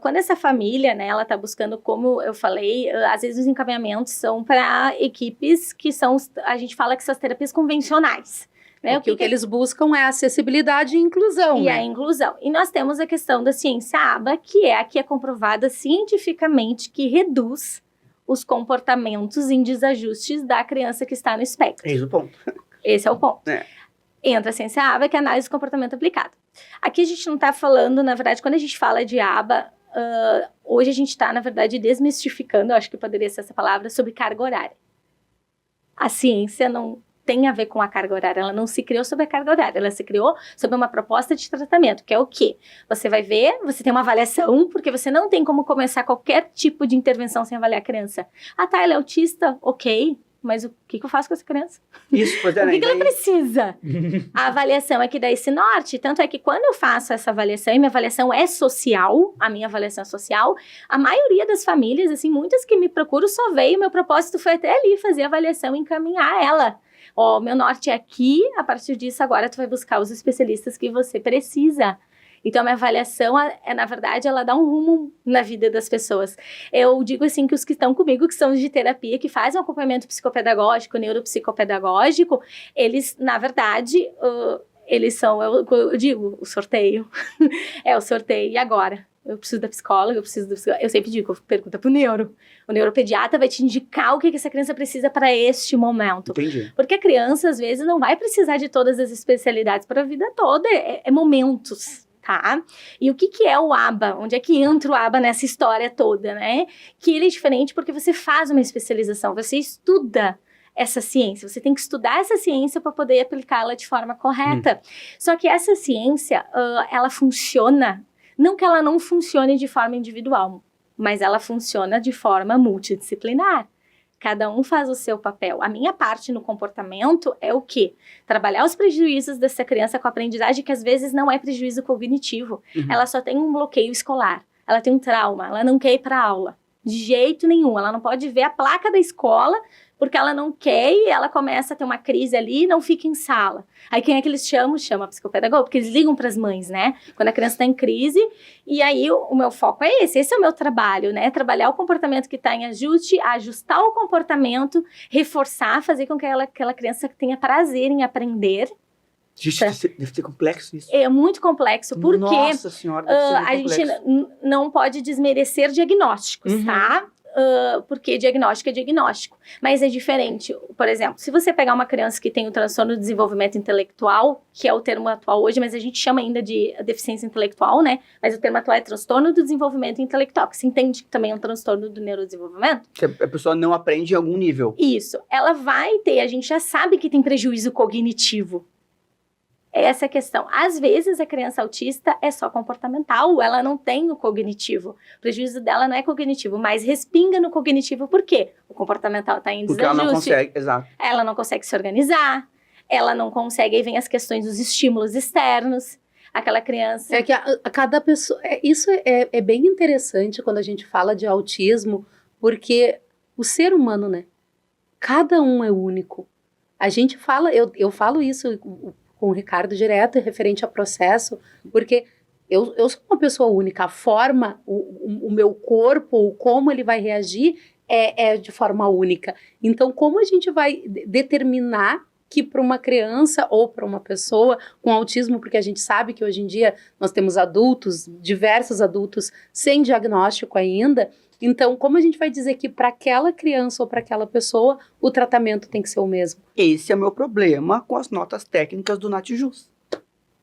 Quando essa família, né, ela tá buscando, como eu falei, às vezes os encaminhamentos são para equipes que são, a gente fala que são as terapias convencionais. Né? O que eles buscam é acessibilidade e inclusão. E né? a inclusão. E nós temos a questão da ciência aba, que é a que é comprovada cientificamente que reduz os comportamentos em desajustes da criança que está no espectro. Esse é o ponto. Esse é o ponto. Entra a ciência aba, que é a análise do comportamento aplicado. Aqui a gente não está falando, na verdade, quando a gente fala de aba, hoje a gente está, na verdade, desmistificando, eu acho que poderia ser essa palavra, sobre carga horária. A ciência não tem a ver com a carga horária, ela não se criou sobre a carga horária, ela se criou sobre uma proposta de tratamento, que é o quê? Você vai ver, você tem uma avaliação, porque você não tem como começar qualquer tipo de intervenção sem avaliar a criança. Ah, tá, ela é autista? Ok, mas o que eu faço com essa criança? Isso, pois é, o que ela precisa? A avaliação é que dá esse norte, tanto é que quando eu faço essa avaliação, e minha avaliação é social, a minha avaliação é social, a maioria das famílias, assim, muitas que me procuram só veio, meu propósito foi até ali fazer a avaliação e encaminhar ela. Meu norte é aqui, a partir disso agora tu vai buscar os especialistas que você precisa. Então, a minha avaliação, na verdade, ela dá um rumo na vida das pessoas. Eu digo assim que os que estão comigo, que são de terapia, que fazem um acompanhamento psicopedagógico, neuropsicopedagógico, eles, na verdade, eles são, eu digo, o sorteio. É o sorteio, e agora? Eu preciso da psicóloga, eu sempre digo, pergunta pro neuro. O neuropediatra vai te indicar o que essa criança precisa para este momento. Entendi. Porque a criança, às vezes, não vai precisar de todas as especialidades para a vida toda, é momentos, tá? E o que é o ABA? Onde é que entra o ABA nessa história toda, né? Que ele é diferente porque você faz uma especialização, você estuda essa ciência, você tem que estudar essa ciência para poder aplicá-la de forma correta. Só que essa ciência, ela funciona. Não que ela não funcione de forma individual, mas ela funciona de forma multidisciplinar. Cada um faz o seu papel. A minha parte no comportamento é o quê? Trabalhar os prejuízos dessa criança com a aprendizagem, que às vezes não é prejuízo cognitivo. Ela só tem um bloqueio escolar. Ela tem um trauma. Ela não quer ir para aula. De jeito nenhum. Ela não pode ver a placa da escola porque ela não quer e ela começa a ter uma crise ali e não fica em sala. Aí quem é que eles chamam? Chama a psicopedagoga, porque eles ligam para as mães, né? Quando a criança está em crise. E aí o meu foco é esse é o meu trabalho, né? Trabalhar o comportamento que está em ajuste, ajustar o comportamento, reforçar, fazer com que aquela criança tenha prazer em aprender. Gente, deve ser complexo isso. É muito complexo, porque Nossa senhora, deve ser muito complexo. Gente não pode desmerecer diagnósticos, tá? Porque diagnóstico é diagnóstico, mas é diferente. Por exemplo, se você pegar uma criança que tem o transtorno do desenvolvimento intelectual, que é o termo atual hoje, mas a gente chama ainda de deficiência intelectual, né? Mas o termo atual é transtorno do desenvolvimento intelectual, que se entende que também é um transtorno do neurodesenvolvimento. Que a pessoa não aprende em algum nível. Isso. Ela vai ter, a gente já sabe que tem prejuízo cognitivo. Essa é a questão. Às vezes, a criança autista é só comportamental, ela não tem o cognitivo. O prejuízo dela não é cognitivo, mas respinga no cognitivo. Por quê? O comportamental está em desajuste. Porque ela não consegue, exato. Ela não consegue se organizar, ela não consegue, aí vem as questões dos estímulos externos. Aquela criança... É que a cada pessoa... Isso é bem interessante quando a gente fala de autismo, porque o ser humano, né? Cada um é único. A gente fala... Eu falo isso com o Ricardo direto, referente ao processo, porque eu sou uma pessoa única, a forma, o meu corpo, como ele vai reagir é de forma única. Então, como a gente vai determinar que para uma criança ou para uma pessoa com autismo, porque a gente sabe que hoje em dia nós temos adultos, diversos adultos sem diagnóstico ainda, então como a gente vai dizer que para aquela criança ou para aquela pessoa o tratamento tem que ser o mesmo? Esse é o meu problema com as notas técnicas do Natjust.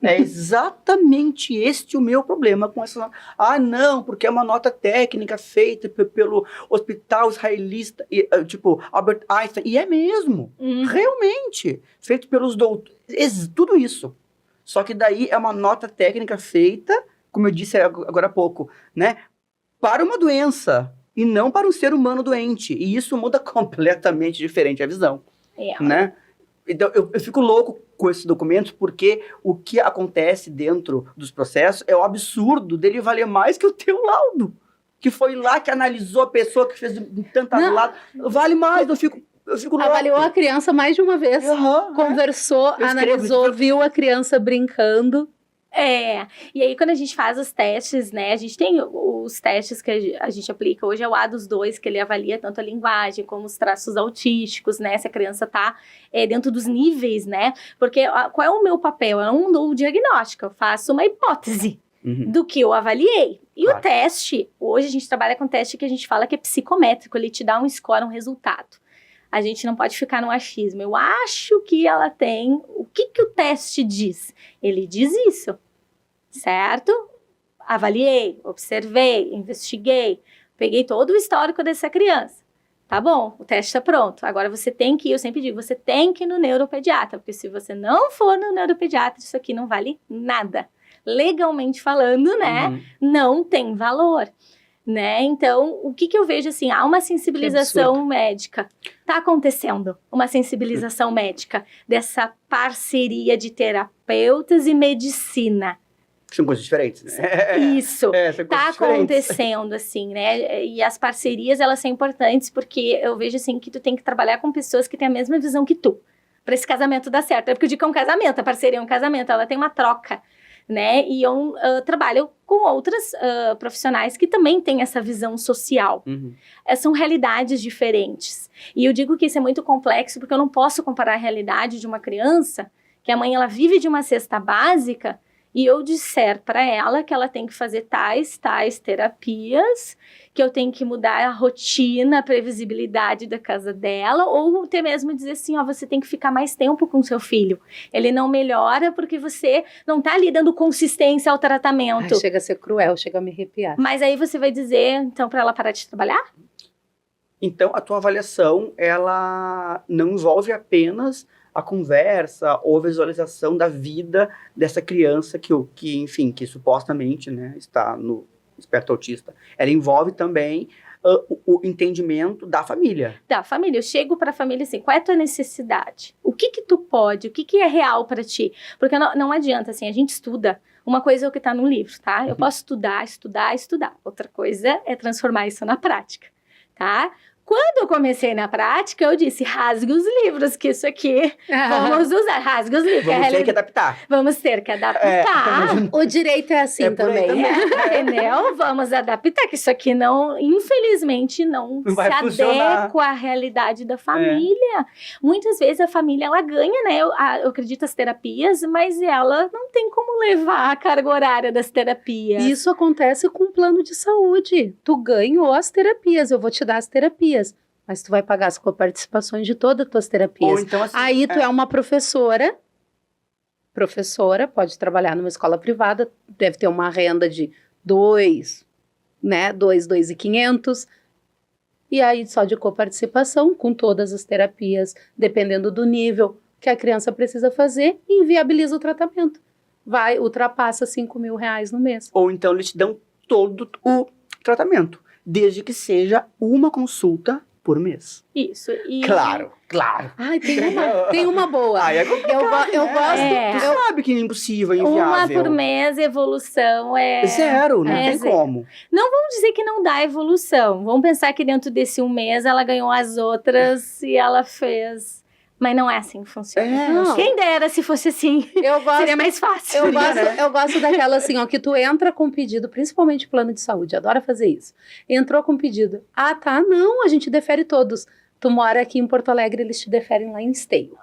É exatamente este o meu problema com essa nota. Ah, não, porque é uma nota técnica feita pelo hospital israelita, tipo, Albert Einstein. E é mesmo, realmente, feito pelos doutores, tudo isso. Só que daí é uma nota técnica feita, como eu disse agora há pouco, né, para uma doença e não para um ser humano doente. E isso muda completamente diferente a visão, né? Então, eu fico louco com esses documentos, porque o que acontece dentro dos processos é o absurdo dele valer mais que o teu laudo, que foi lá que analisou a pessoa que fez tantas lados. Vale mais, eu fico louco. Avaliou a criança mais de uma vez, conversou, analisou, viu a criança brincando. E aí quando a gente faz os testes, né, a gente tem os testes que a gente aplica hoje, é o ADOS-2, que ele avalia tanto a linguagem como os traços autísticos, né, se a criança tá dentro dos níveis, né, porque qual é o meu papel? Eu não dou o diagnóstico, eu faço uma hipótese do que eu avaliei. E o teste, hoje a gente trabalha com teste que a gente fala que é psicométrico, ele te dá um score, um resultado. A gente não pode ficar no achismo. Eu acho que ela tem... O que o teste diz? Ele diz isso, certo? Avaliei, observei, investiguei, peguei todo o histórico dessa criança. Tá bom, o teste está pronto. Agora você tem que ir, eu sempre digo, você tem que ir no neuropediatra, porque se você não for no neuropediatra, isso aqui não vale nada. Legalmente falando, né? Não tem valor. Né? Então, o que eu vejo assim, há uma sensibilização médica, tá acontecendo uma sensibilização médica dessa parceria de terapeutas e medicina. São coisas diferentes, né? Isso, tá acontecendo assim, né? E as parcerias, elas são importantes porque eu vejo assim que tu tem que trabalhar com pessoas que têm a mesma visão que tu, para esse casamento dar certo. É porque eu digo que é um casamento, a parceria é um casamento, ela tem uma troca. Né? E eu trabalho com outras profissionais que também têm essa visão social. São realidades diferentes. E eu digo que isso é muito complexo porque eu não posso comparar a realidade de uma criança que a mãe ela vive de uma cesta básica e eu disser para ela que ela tem que fazer tais terapias, que eu tenho que mudar a rotina, a previsibilidade da casa dela, ou até mesmo dizer assim, ó, você tem que ficar mais tempo com seu filho. Ele não melhora porque você não tá ali dando consistência ao tratamento. Ai, chega a ser cruel, chega a me arrepiar. Mas aí você vai dizer, então, para ela parar de trabalhar? Então, a tua avaliação, ela não envolve apenas a conversa ou a visualização da vida dessa criança que supostamente, né, está no espectro autista. Ela envolve também o entendimento da família. Da família. Eu chego para a família assim, qual é a tua necessidade? O que tu pode? O que é real para ti? Porque não adianta, assim, a gente estuda. Uma coisa é o que está no livro, tá? Eu posso estudar. Outra coisa é transformar isso na prática, tá? Quando eu comecei na prática, eu disse, rasgue os livros, que isso aqui vamos usar. Rasgue os livros. Vamos ter que adaptar. Vamos ter que adaptar. O direito é assim também. Entendeu? Vamos adaptar, que isso aqui não, infelizmente, não se adequa à realidade da família. Muitas vezes a família, ela ganha, né? Eu acredito as terapias, mas ela não tem como levar a carga horária das terapias. Isso acontece com o plano de saúde. Tu ganhou as terapias, eu vou te dar as terapias. Mas tu vai pagar as coparticipações de todas as tuas terapias. Ou então, assim, aí tu é uma professora, pode trabalhar numa escola privada, deve ter uma renda de 2.500, e aí só de coparticipação, com todas as terapias, dependendo do nível que a criança precisa fazer, inviabiliza o tratamento. Ultrapassa R$5.000 no mês. Ou então eles te dão todo o tratamento, desde que seja uma consulta por mês. Isso. Claro. Ai, tem uma boa. Ai, é complicado, eu gosto. Tu sabe que é impossível, é inviável. Uma por mês, evolução é... Zero, não tem como. Não vamos dizer que não dá evolução. Vamos pensar que dentro desse um mês ela ganhou as outras e ela fez... Mas não é assim que funciona. Quem dera se fosse assim. Seria mais fácil. Eu gosto daquela assim, ó, que tu entra com pedido, principalmente plano de saúde, adora fazer isso. Entrou com pedido. Ah, tá, não, a gente defere todos. Tu mora aqui em Porto Alegre, eles te deferem lá em Esteio.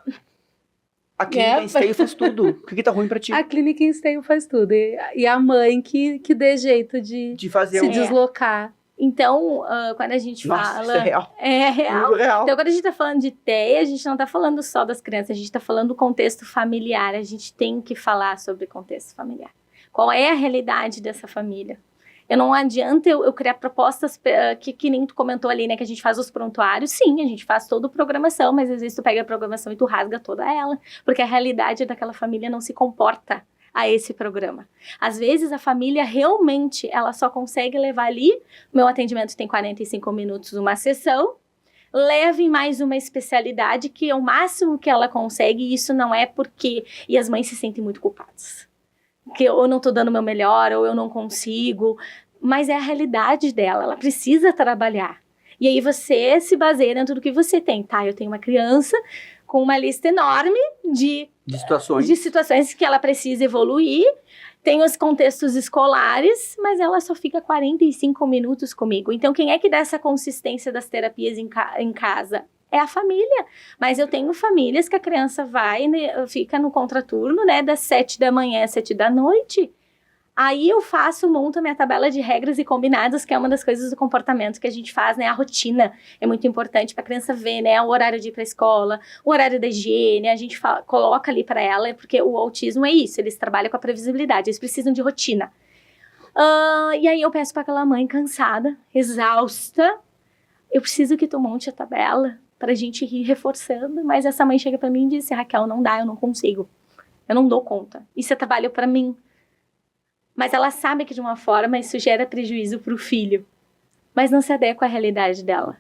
A clínica em Esteio faz tudo. O que tá ruim pra ti? A clínica em Esteio faz tudo. E a mãe que dê jeito de fazer se deslocar. Então, quando a gente Nossa, fala... isso é real. É real. Muito real. Então, quando a gente está falando de TEA, a gente não está falando só das crianças, a gente está falando do contexto familiar. A gente tem que falar sobre contexto familiar. Qual é a realidade dessa família? Não adianta eu criar propostas que nem tu comentou ali, né? Que a gente faz os prontuários. Sim, a gente faz toda a programação, mas às vezes tu pega a programação e tu rasga toda ela. Porque a realidade daquela família não se comporta a esse programa. Às vezes a família realmente, ela só consegue levar ali, meu atendimento tem 45 minutos uma sessão, leve mais uma especialidade que é o máximo que ela consegue, e isso não é porque... E as mães se sentem muito culpadas. Que eu não tô dando o meu melhor, ou eu não consigo, mas é a realidade dela, ela precisa trabalhar. E aí você se baseia dentro do que você tem, tá? Eu tenho uma criança com uma lista enorme de situações que ela precisa evoluir, tem os contextos escolares, mas ela só fica 45 minutos comigo. Então, quem é que dá essa consistência das terapias em casa? É a família. Mas eu tenho famílias que a criança vai, né, fica no contraturno, né, das 7 da manhã às 7 da noite. Aí eu monto a minha tabela de regras e combinados, que é uma das coisas do comportamento que a gente faz, né? A rotina é muito importante para a criança ver, né? O horário de ir para a escola, o horário da higiene, a gente coloca ali para ela, porque o autismo é isso, eles trabalham com a previsibilidade, eles precisam de rotina. E aí eu peço para aquela mãe cansada, exausta, eu preciso que tu monte a tabela para a gente ir reforçando, mas essa mãe chega para mim e diz, Raquel, não dá, eu não consigo, eu não dou conta, isso é trabalho para mim. Mas ela sabe que de uma forma isso gera prejuízo para o filho, mas não se adequa à realidade dela.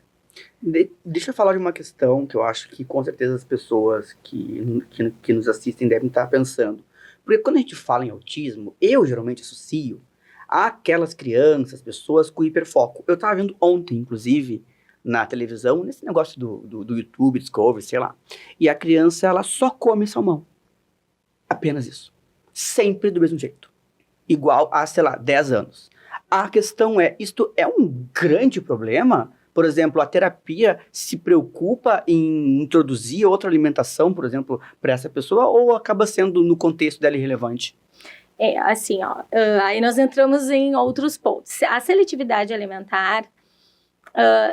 Deixa eu falar de uma questão que eu acho que com certeza as pessoas que nos assistem devem estar pensando. Porque quando a gente fala em autismo, eu geralmente associo àquelas crianças, pessoas com hiperfoco. Eu estava vendo ontem, inclusive, na televisão, nesse negócio do YouTube, Discovery, sei lá. E a criança, ela só come salmão. Apenas isso. Sempre do mesmo jeito. Igual a, sei lá, 10 anos. A questão é, isto é um grande problema? Por exemplo, a terapia se preocupa em introduzir outra alimentação, por exemplo, para essa pessoa, ou acaba sendo, no contexto dela, irrelevante? Assim, aí nós entramos em outros pontos. A seletividade alimentar,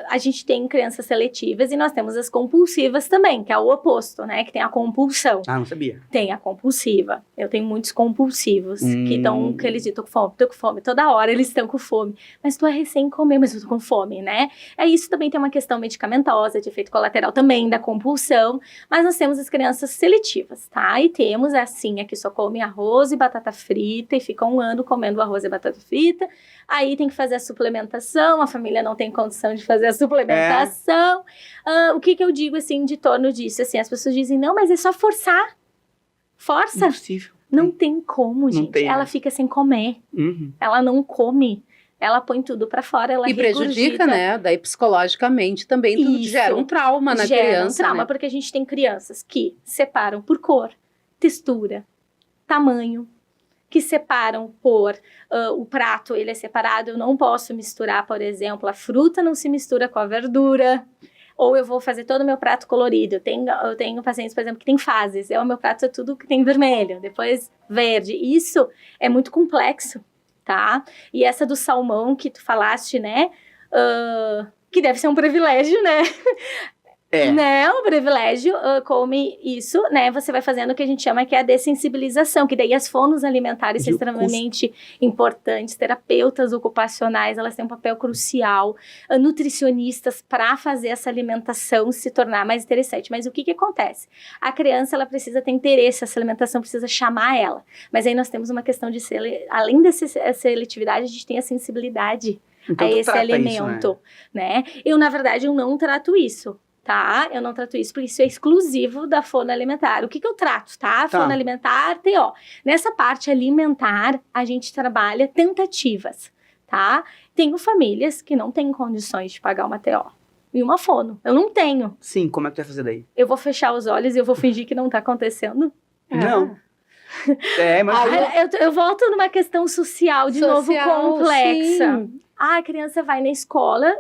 a gente tem crianças seletivas e nós temos as compulsivas também, que é o oposto, né? Que tem a compulsão. Ah, não sabia. Tem a compulsiva. Eu tenho muitos compulsivos que eles dizem, tô com fome. Toda hora eles estão com fome. Mas tu é recém comer, mas eu tô com fome, né? Isso também tem uma questão medicamentosa, de efeito colateral também da compulsão. Mas nós temos as crianças seletivas, tá? E temos assim, a que só come arroz e batata frita e fica um ano comendo arroz e batata frita. Aí tem que fazer a suplementação, a família não tem condição de fazer a suplementação. O que eu digo, assim, de torno disso? Assim, as pessoas dizem, não, mas é só forçar. Força. Impossível. Não tem como, gente. Não tem, ela fica sem comer. Uhum. Ela não come. Ela põe tudo pra fora, ela prejudica, né? Daí psicologicamente também tudo gera um trauma na criança. Gera um trauma, né? Porque a gente tem crianças que separam por cor, textura, tamanho, que separam por o prato, ele é separado, eu não posso misturar, por exemplo, a fruta não se mistura com a verdura, ou eu vou fazer todo o meu prato colorido. Eu tenho pacientes, por exemplo, que tem fases, o meu prato é tudo que tem vermelho, depois verde. Isso é muito complexo, tá? E essa do salmão que tu falaste, né, que deve ser um privilégio, né? Né, um privilégio, come isso, né, você vai fazendo o que a gente chama que é a dessensibilização, que daí as fonos alimentares são extremamente importantes, terapeutas ocupacionais, elas têm um papel crucial, nutricionistas para fazer essa alimentação se tornar mais interessante. Mas o que acontece? A criança, ela precisa ter interesse, essa alimentação precisa chamar ela, mas aí nós temos uma questão de, além dessa seletividade, a gente tem a sensibilidade então, a esse alimento, isso, né? Na verdade, eu não trato isso. Tá? Eu não trato isso, porque isso é exclusivo da fono alimentar. O que eu trato, tá? Fono alimentar, TO. Nessa parte alimentar, a gente trabalha tentativas, tá? Tenho famílias que não têm condições de pagar uma TO e uma fono. Eu não tenho. Sim, como é que tu vai fazer daí? Eu vou fechar os olhos e eu vou fingir que não tá acontecendo? Não. Mas... eu volto numa questão social, de novo, complexa. Sim. A criança vai na escola...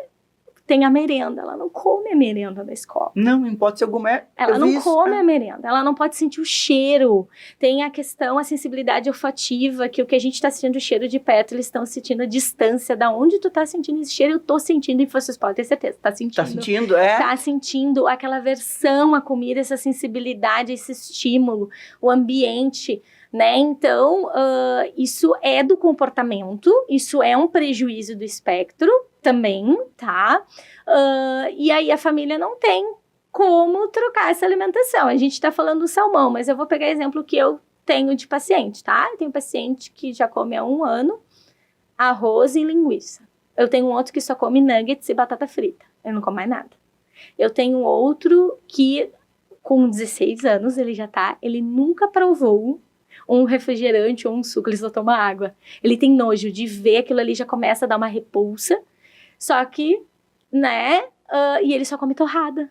tem a merenda. Ela não come a merenda da escola. Não, em hipótese alguma Ela não come a merenda, ela não pode sentir o cheiro. Tem a questão, a sensibilidade olfativa, que o que a gente está sentindo o cheiro de perto, eles estão sentindo a distância. Da onde tu tá sentindo esse cheiro, eu tô sentindo, e vocês podem ter certeza, tá sentindo. Tá sentindo, é? Tá sentindo aquela aversão à comida, essa sensibilidade, esse estímulo, o ambiente, né? Então, isso é do comportamento, isso é um prejuízo do espectro também, tá? E aí a família não tem como trocar essa alimentação. A gente tá falando do salmão, mas eu vou pegar exemplo que eu tenho de paciente, tá? Eu tenho paciente que já come há 1 ano arroz e linguiça. Eu tenho um outro que só come nuggets e batata frita. Ele não come mais nada. Eu tenho outro que, com 16 anos, ele nunca provou um refrigerante ou um suco, ele só toma água. Ele tem nojo de ver aquilo ali, já começa a dar uma repulsa. Só que, né, e ele só come torrada.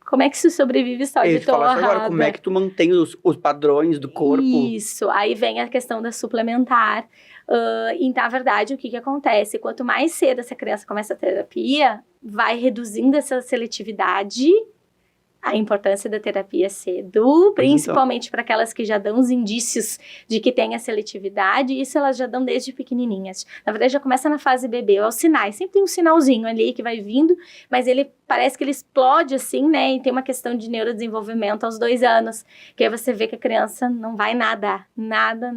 Como é que se sobrevive só de torrada? Agora, como é que tu mantém os padrões do corpo? Isso, aí vem a questão da suplementar. E, na verdade, o que acontece? Quanto mais cedo essa criança começa a terapia, vai reduzindo essa seletividade, a importância da terapia cedo, principalmente para aquelas que já dão os indícios de que tem a seletividade, isso elas já dão desde pequenininhas. Na verdade, já começa na fase bebê, aos sinais. Sempre tem um sinalzinho ali que vai vindo, mas ele parece que ele explode assim, né? E tem uma questão de neurodesenvolvimento aos 2 anos, que aí você vê que a criança não vai nadar. Nada.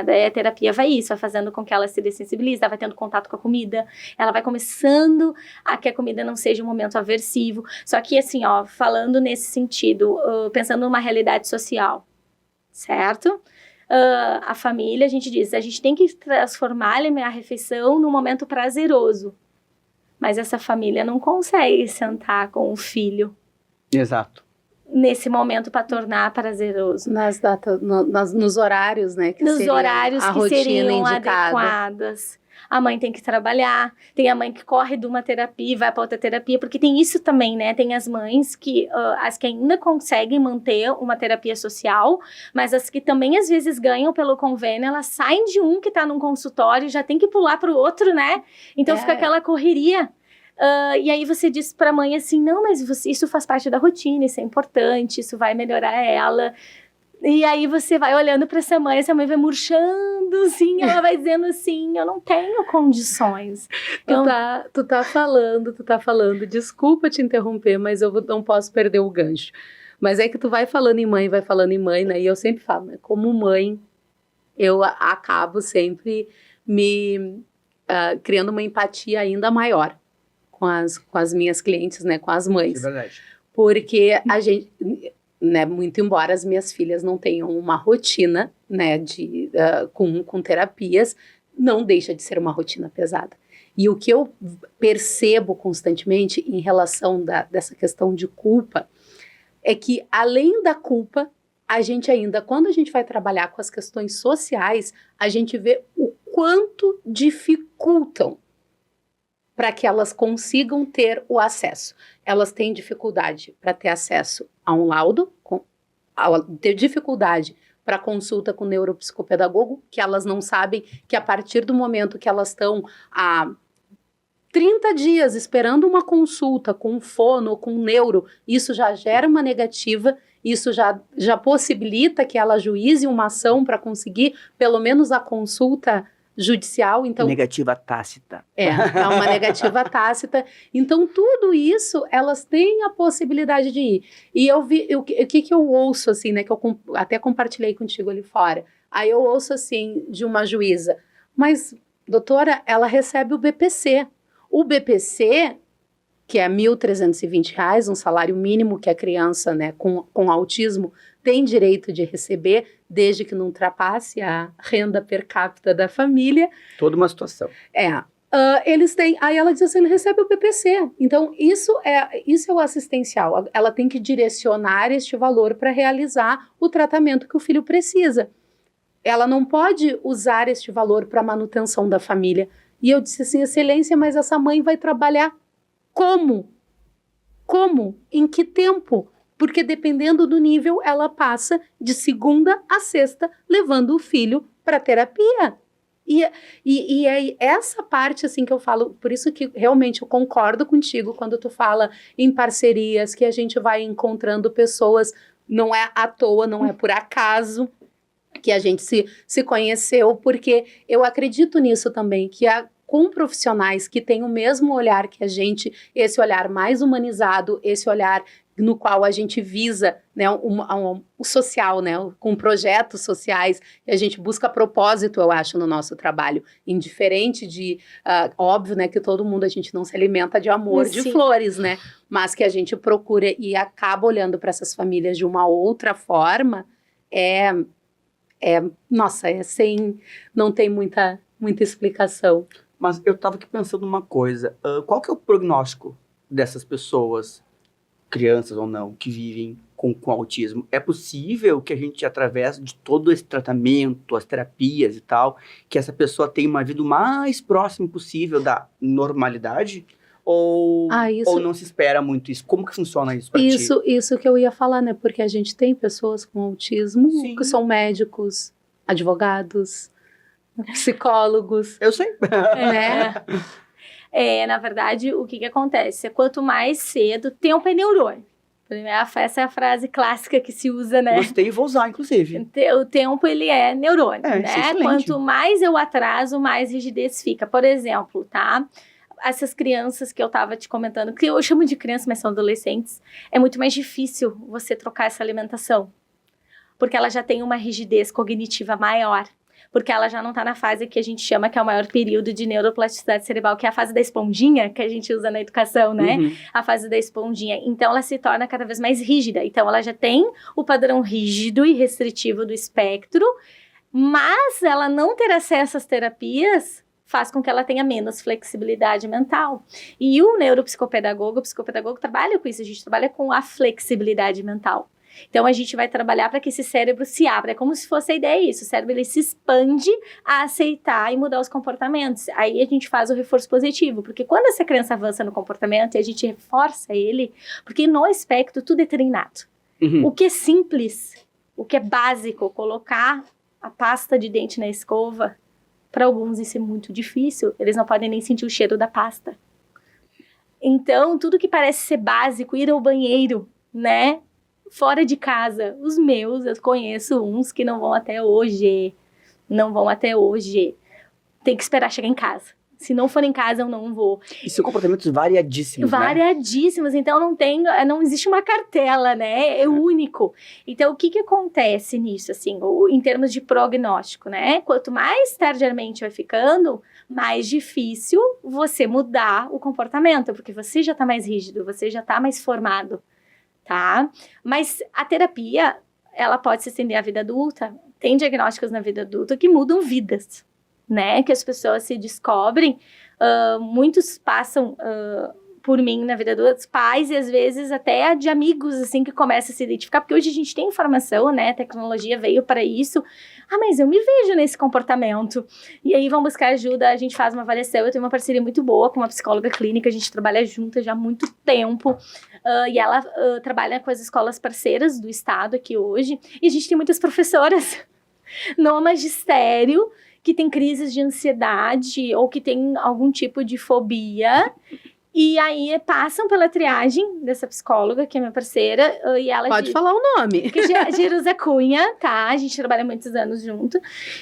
Aí a terapia vai isso, vai fazendo com que ela se dessensibilize, ela vai tendo contato com a comida, ela vai começando a que a comida não seja um momento aversivo. Só que assim, ó, falando nesse sentido, pensando numa realidade social, certo? A família, a gente diz, a gente tem que transformar a refeição num momento prazeroso. Mas essa família não consegue sentar com o filho. Exato. Nesse momento para tornar prazeroso. Nas datas, nos horários, né? Nos horários que seriam indicada. adequadas. A mãe tem que trabalhar, tem a mãe que corre de uma terapia e vai para outra terapia, porque tem isso também, né? Tem as mães que, as que ainda conseguem manter uma terapia social, mas as que também às vezes ganham pelo convênio, elas saem de um que está num consultório e já tem que pular para o outro, né? Então fica aquela correria. E aí você diz para a mãe assim, não, mas isso faz parte da rotina, isso é importante, isso vai melhorar ela. E aí você vai olhando para essa mãe vai murchando, assim, ela vai dizendo assim, eu não tenho condições. Tu tá falando, desculpa te interromper, mas eu não posso perder o gancho. Mas é que tu vai falando em mãe, né? E eu sempre falo, né? Como mãe, eu acabo sempre me criando uma empatia ainda maior com as minhas clientes, né? Com as mães. É verdade. Porque a gente... Né, muito embora as minhas filhas não tenham uma rotina, né, com terapias, não deixa de ser uma rotina pesada. E o que eu percebo constantemente em relação dessa questão de culpa é que, além da culpa, a gente ainda, quando a gente vai trabalhar com as questões sociais, a gente vê o quanto dificultam para que elas consigam ter o acesso. Elas têm dificuldade para ter acesso a um laudo, ter dificuldade para consulta com o neuropsicopedagogo, que elas não sabem que a partir do momento que elas estão há 30 dias esperando uma consulta com um fono ou com um neuro, isso já gera uma negativa, isso já possibilita que ela ajuize uma ação para conseguir pelo menos a consulta judicial. Então, negativa tácita. É uma negativa tácita. Então, tudo isso, elas têm a possibilidade de ir. E eu vi, o que eu ouço, assim, né, que eu até compartilhei contigo ali fora. Aí eu ouço, assim, de uma juíza, mas, doutora, ela recebe o BPC. O BPC, que é R$ 1.320, um salário mínimo que a criança, né, com autismo tem direito de receber, desde que não ultrapasse a renda per capita da família. Toda uma situação. Eles têm, aí ela diz assim, ele recebe o BPC. Então, isso é o assistencial. Ela tem que direcionar este valor para realizar o tratamento que o filho precisa. Ela não pode usar este valor para manutenção da família. E eu disse assim, excelência, mas essa mãe vai trabalhar como? Como? Em que tempo? Porque dependendo do nível, ela passa de segunda a sexta levando o filho para terapia. E é essa parte, assim, que eu falo, por isso que realmente eu concordo contigo quando tu fala em parcerias, que a gente vai encontrando pessoas, não é à toa, não é por acaso que a gente se conheceu, porque eu acredito nisso também, que com profissionais que têm o mesmo olhar que a gente, esse olhar mais humanizado, esse olhar no qual a gente visa, né, o social, né, com projetos sociais, e a gente busca propósito, eu acho, no nosso trabalho, indiferente de, óbvio, né, que todo mundo, a gente não se alimenta de amor, Sim. de flores, né, mas que a gente procura e acaba olhando para essas famílias de uma outra forma, não tem muita explicação. Mas eu tava aqui pensando uma coisa, qual que é o prognóstico dessas pessoas, crianças ou não, que vivem com autismo? É possível que a gente, através de todo esse tratamento, as terapias e tal, que essa pessoa tenha uma vida o mais próximo possível da normalidade? Ou não se espera muito isso? Como que funciona isso pra ti? Isso que eu ia falar, né? Porque a gente tem pessoas com autismo que são médicos, advogados, psicólogos. Eu sei. Né? Na verdade, o que acontece? Quanto mais cedo, tempo é neurônio. Essa é a frase clássica que se usa, né? Gostei e vou usar, inclusive. O tempo, ele é neurônio, né? Excelente. Quanto mais eu atraso, mais rigidez fica. Por exemplo, tá? Essas crianças que eu tava te comentando, que eu chamo de crianças, mas são adolescentes, é muito mais difícil você trocar essa alimentação. Porque ela já tem uma rigidez cognitiva maior. Porque ela já não tá na fase que a gente chama que é o maior período de neuroplasticidade cerebral, que é a fase da esponjinha, que a gente usa na educação, né? Uhum. A fase da esponjinha. Então, ela se torna cada vez mais rígida. Então, ela já tem o padrão rígido e restritivo do espectro, mas ela não ter acesso às terapias faz com que ela tenha menos flexibilidade mental. E o neuropsicopedagogo, o psicopedagogo trabalha com isso, a gente trabalha com a flexibilidade mental. Então, a gente vai trabalhar para que esse cérebro se abra. É como se fosse a ideia isso. O cérebro, ele se expande a aceitar e mudar os comportamentos. Aí, a gente faz o reforço positivo. Porque quando essa criança avança no comportamento, a gente reforça ele. Porque no aspecto, tudo é treinado. Uhum. O que é simples, o que é básico, colocar a pasta de dente na escova, para alguns isso é muito difícil. Eles não podem nem sentir o cheiro da pasta. Então, tudo que parece ser básico, ir ao banheiro, né? Fora de casa, os meus, eu conheço uns que não vão até hoje. Tem que esperar chegar em casa. Se não for em casa, eu não vou. E são comportamentos variadíssimos, Variadíssimos, né? Então não existe uma cartela, né? É único. Então, o que acontece nisso, assim, em termos de prognóstico, né? Quanto mais tardiamente vai ficando, mais difícil você mudar o comportamento, porque você já tá mais rígido, você já tá mais formado. Tá? Mas a terapia, ela pode se estender à vida adulta. Tem diagnósticos na vida adulta que mudam vidas, né? Que as pessoas se descobrem. Muitos passam por mim na vida adulta, pais e às vezes até de amigos, assim, que começam a se identificar. Porque hoje a gente tem informação, né? A tecnologia veio para isso. Mas eu me vejo nesse comportamento. E aí vão buscar ajuda, a gente faz uma avaliação. Eu tenho uma parceria muito boa com uma psicóloga clínica, a gente trabalha juntas já há muito tempo. E ela trabalha com as escolas parceiras do estado aqui hoje. E a gente tem muitas professoras no magistério que tem crises de ansiedade ou que tem algum tipo de fobia. E aí passam pela triagem dessa psicóloga, que é minha parceira, e ela... Pode falar o nome. Que é Jerusa Cunha, tá? A gente trabalha muitos anos junto.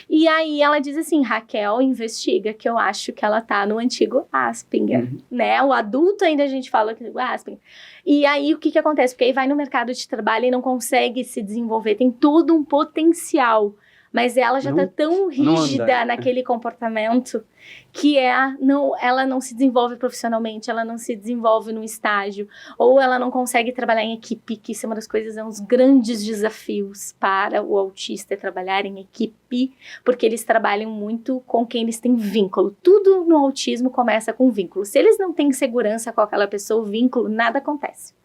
E aí ela diz assim, Raquel, investiga, que eu acho que ela tá no antigo Asperger, né? O adulto ainda a gente fala que é o Asperger. E aí o que acontece? Porque aí vai no mercado de trabalho e não consegue se desenvolver, tem todo um potencial. Mas ela já tá tão rígida naquele comportamento que ela não se desenvolve profissionalmente, ela não se desenvolve no estágio, ou ela não consegue trabalhar em equipe, que isso é uma das coisas, é um dos grandes desafios para o autista, é trabalhar em equipe, porque eles trabalham muito com quem eles têm vínculo. Tudo no autismo começa com vínculo. Se eles não têm segurança com aquela pessoa, o vínculo, nada acontece.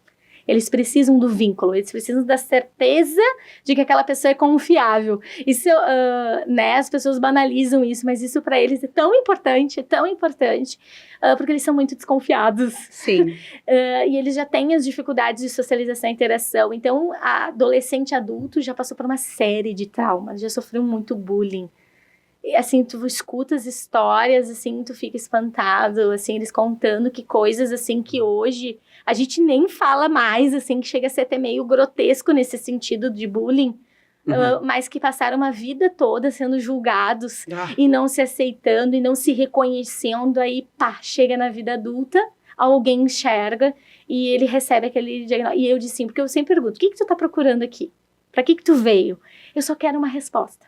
Eles precisam do vínculo, eles precisam da certeza de que aquela pessoa é confiável. Isso, né, as pessoas banalizam isso, mas isso para eles é tão importante, porque eles são muito desconfiados. Sim. E eles já têm as dificuldades de socialização e interação. Então, a adolescente adulto já passou por uma série de traumas, já sofreu muito bullying. assim, tu escuta as histórias, assim, tu fica espantado, assim, eles contando que coisas, assim, que hoje a gente nem fala mais, assim, que chega a ser até meio grotesco nesse sentido de bullying, mas que passaram uma vida toda sendo julgados e não se aceitando e não se reconhecendo, aí, pá, chega na vida adulta, alguém enxerga e ele recebe aquele diagnóstico. E eu disse sim, porque eu sempre pergunto, o que tu tá procurando aqui? Pra que tu veio? Eu só quero uma resposta.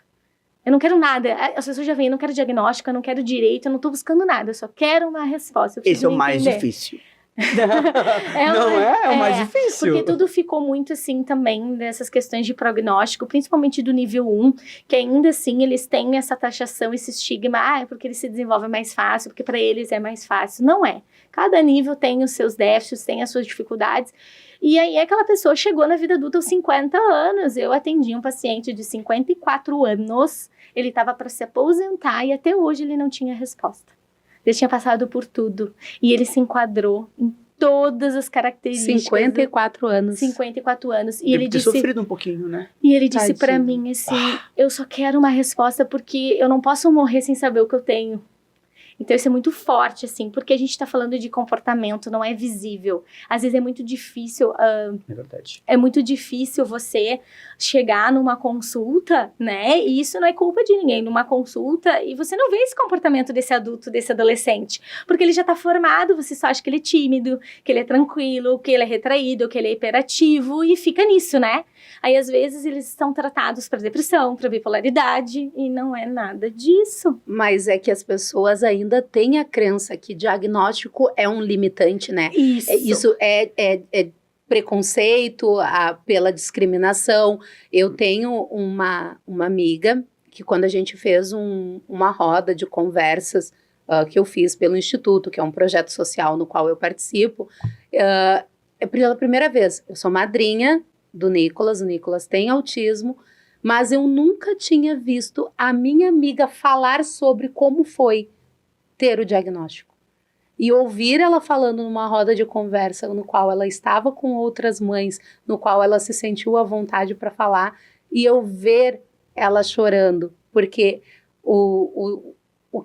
Eu não quero nada. As pessoas já vêm, eu não quero diagnóstico, eu não quero direito, eu não tô buscando nada. Eu só quero uma resposta. Esse é o mais difícil. É o mais difícil. Porque tudo ficou muito assim também, dessas questões de prognóstico, principalmente do nível 1, que ainda assim eles têm essa taxação, esse estigma, é porque eles se desenvolvem mais fácil, porque para eles é mais fácil. Não é. Cada nível tem os seus déficits, tem as suas dificuldades. E aí aquela pessoa chegou na vida adulta aos 50 anos. Eu atendi um paciente de 54 anos, ele estava para se aposentar e até hoje ele não tinha resposta. Ele tinha passado por tudo e ele se enquadrou em todas as características. 54 anos. 54 anos. E Deve ele ter disse, sofrido um pouquinho, né? E ele disse Tadinho. pra mim assim, eu só quero uma resposta porque eu não posso morrer sem saber o que eu tenho. Então isso é muito forte, assim, porque a gente tá falando de comportamento, não é visível. Às vezes é muito difícil... É verdade. É muito difícil você chegar numa consulta, né? E isso não é culpa de ninguém. Numa consulta, e você não vê esse comportamento desse adulto, desse adolescente. Porque ele já tá formado, você só acha que ele é tímido, que ele é tranquilo, que ele é retraído, que ele é hiperativo, e fica nisso, né? Aí, às vezes, eles são tratados para depressão, para bipolaridade, e não é nada disso. Mas é que as pessoas ainda têm a crença que diagnóstico é um limitante, né? Isso é preconceito pela discriminação. Eu tenho uma amiga que quando a gente fez uma roda de conversas que eu fiz pelo Instituto, que é um projeto social no qual eu participo, é pela primeira vez. Eu sou madrinha do Nicolas, o Nicolas tem autismo, mas eu nunca tinha visto a minha amiga falar sobre como foi ter o diagnóstico. E ouvir ela falando numa roda de conversa no qual ela estava com outras mães, no qual ela se sentiu à vontade para falar, e eu ver ela chorando, porque o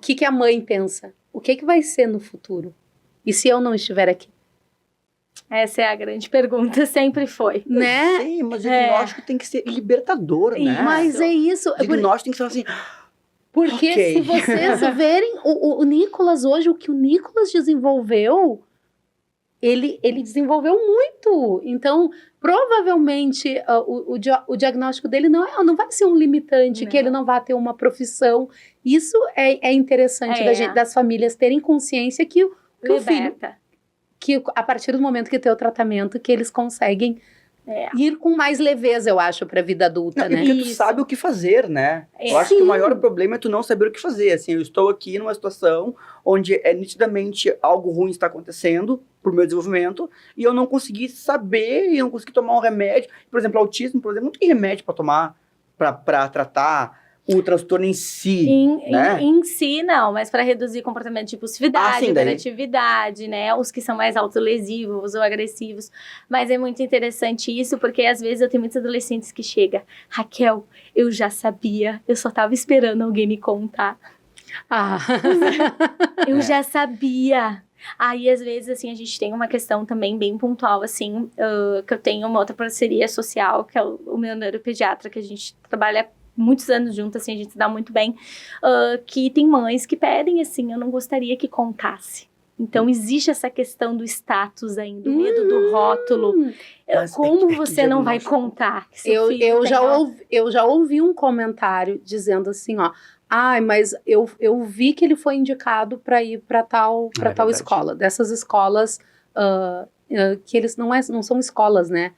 que a mãe pensa? O que vai ser no futuro? E se eu não estiver aqui? Essa é a grande pergunta, sempre foi. Né? Sim, mas o diagnóstico tem que ser libertador, né? Mas é isso. O diagnóstico tem que ser assim... Porque se vocês verem o Nicolas hoje, o que o Nicolas desenvolveu, ele desenvolveu muito. Então, provavelmente, o diagnóstico dele não vai ser um limitante, que ele não vai ter uma profissão. Isso é interessante das famílias terem consciência que o filho... Que a partir do momento que tem o tratamento, que eles conseguem ir com mais leveza, eu acho, para a vida adulta, né? Porque tu sabe o que fazer, né? Eu acho que o maior problema é tu não saber o que fazer. Assim, eu estou aqui numa situação onde nitidamente algo ruim está acontecendo pro meu desenvolvimento e eu não consegui saber e não consegui tomar um remédio. Por exemplo, autismo, por exemplo, não tem remédio para tomar para tratar o transtorno em si, né? Em si, não, mas para reduzir comportamento de impulsividade, hiperatividade, né? Os que são mais autolesivos ou agressivos. Mas é muito interessante isso, porque às vezes eu tenho muitos adolescentes que chegam, Raquel, eu já sabia, eu só estava esperando alguém me contar. Eu já sabia. Aí, às vezes, assim, a gente tem uma questão também bem pontual, assim, que eu tenho uma outra parceria social, que é o meu neuropediatra, que a gente trabalha muitos anos juntos, assim, a gente se dá muito bem, que tem mães que pedem, assim, eu não gostaria que contasse. Então, existe essa questão do status ainda, do medo do rótulo. Como você não vai contar? Eu já ouvi um comentário dizendo assim, ó, mas eu vi que ele foi indicado para ir para tal escola. Dessas escolas que eles não são escolas, né?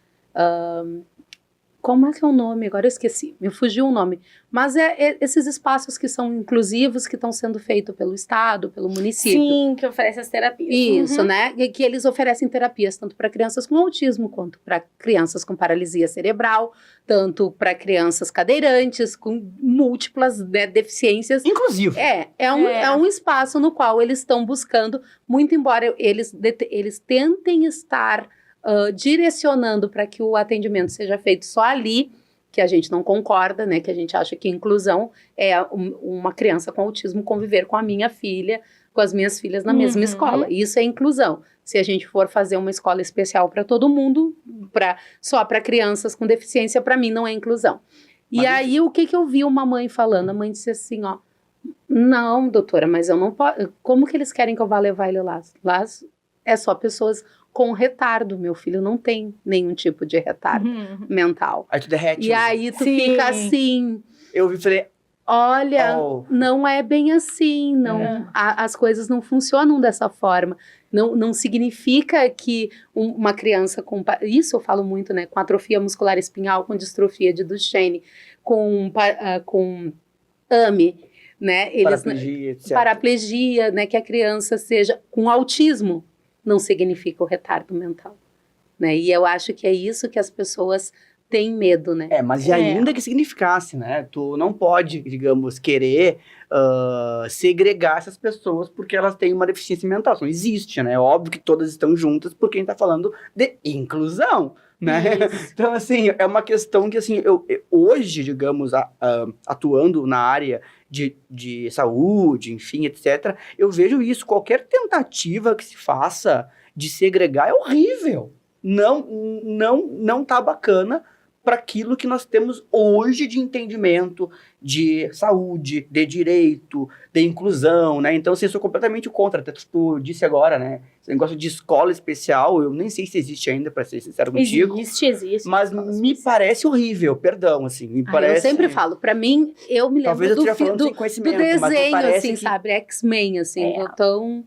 Como é que é o nome? Agora eu esqueci, me fugiu o nome. Mas esses espaços que são inclusivos, que estão sendo feitos pelo Estado, pelo município. Sim, que oferece as terapias. Isso, né? Que eles oferecem terapias tanto para crianças com autismo, quanto para crianças com paralisia cerebral, tanto para crianças cadeirantes, com múltiplas deficiências. Inclusive. É um espaço no qual eles estão buscando, muito embora eles tentem estar direcionando para que o atendimento seja feito só ali, que a gente não concorda, né? Que a gente acha que inclusão é uma criança com autismo conviver com a minha filha, com as minhas filhas na mesma escola. Isso é inclusão. Se a gente for fazer uma escola especial para todo mundo, só para crianças com deficiência, para mim não é inclusão. E aí, o que eu vi uma mãe falando? A mãe disse assim, ó, não, doutora, mas eu não posso... Como que eles querem que eu vá levar ele lá? Lá é só pessoas com retardo. Meu filho não tem nenhum tipo de retardo mental. Aí tu derrete. E aí tu fica assim... Eu vi e falei... Olha, não é bem assim, não, as coisas não funcionam dessa forma. Não significa que uma criança com... Isso eu falo muito, né? Com atrofia muscular espinhal, com distrofia de Duchenne, com AME, né? Paraplegia, etc. Paraplegia, né? Que a criança seja com autismo, não significa o retardo mental, né? E eu acho que é isso que as pessoas têm medo, né? Mas e ainda que significasse, né? Tu não pode, digamos, querer segregar essas pessoas porque elas têm uma deficiência mental. Isso não existe, né? É óbvio que todas estão juntas porque a gente tá falando de inclusão, né? Então, assim, é uma questão que, assim, eu hoje, digamos, atuando na área de saúde, enfim, etc., eu vejo isso. Qualquer tentativa que se faça de segregar é horrível. Não tá bacana para aquilo que nós temos hoje de entendimento, de saúde, de direito, de inclusão, né? Então, assim, eu sou completamente contra. Até tu disse agora, né? Esse negócio de escola especial, eu nem sei se existe ainda, para ser sincero contigo. Existe. Mas me parece horrível, perdão, assim, me parece... Eu sempre falo, para mim, eu me lembro do desenho, assim, que... sabe? X-Men, assim, então...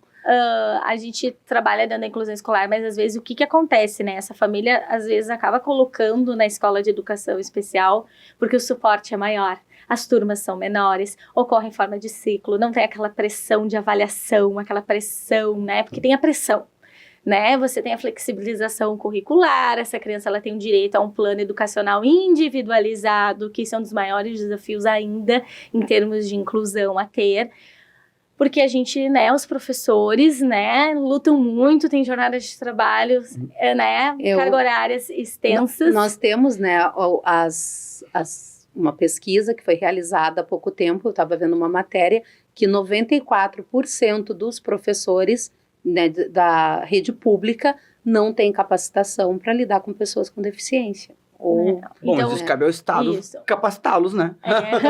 A gente trabalha dentro da inclusão escolar, mas às vezes o que acontece, né? Essa família, às vezes, acaba colocando na escola de educação especial porque o suporte é maior, as turmas são menores, ocorre em forma de ciclo, não tem aquela pressão de avaliação, aquela pressão, né? Porque tem a pressão, né? Você tem a flexibilização curricular, essa criança ela tem o direito a um plano educacional individualizado, que são um dos maiores desafios ainda em termos de inclusão a ter. Porque a gente, né, os professores, né, lutam muito, tem jornadas de trabalho, né, carga horárias extensas. Nós temos, né, uma pesquisa que foi realizada há pouco tempo, eu estava vendo uma matéria, que 94% dos professores, né, da rede pública não tem capacitação para lidar com pessoas com deficiência. Bom, então, isso cabe ao Estado capacitá-los, né?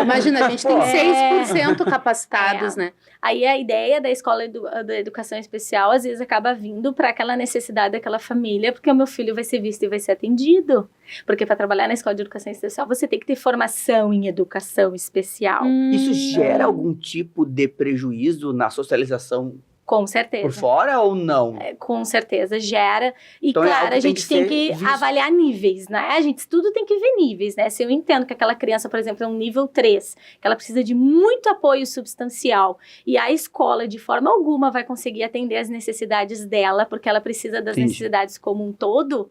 Imagina, a gente tem 6% capacitados, né? Aí a ideia da escola da educação especial, às vezes, acaba vindo para aquela necessidade daquela família, porque o meu filho vai ser visto e vai ser atendido. Porque para trabalhar na escola de educação especial, você tem que ter formação em educação especial. Isso gera algum tipo de prejuízo na socialização? Com certeza. Por fora ou não? Com certeza, gera. E então, claro, a gente tem que avaliar níveis, né? Tudo tem que ver níveis, né? Se eu entendo que aquela criança, por exemplo, é um nível 3, que ela precisa de muito apoio substancial, e a escola, de forma alguma, vai conseguir atender as necessidades dela, porque ela precisa das necessidades como um todo,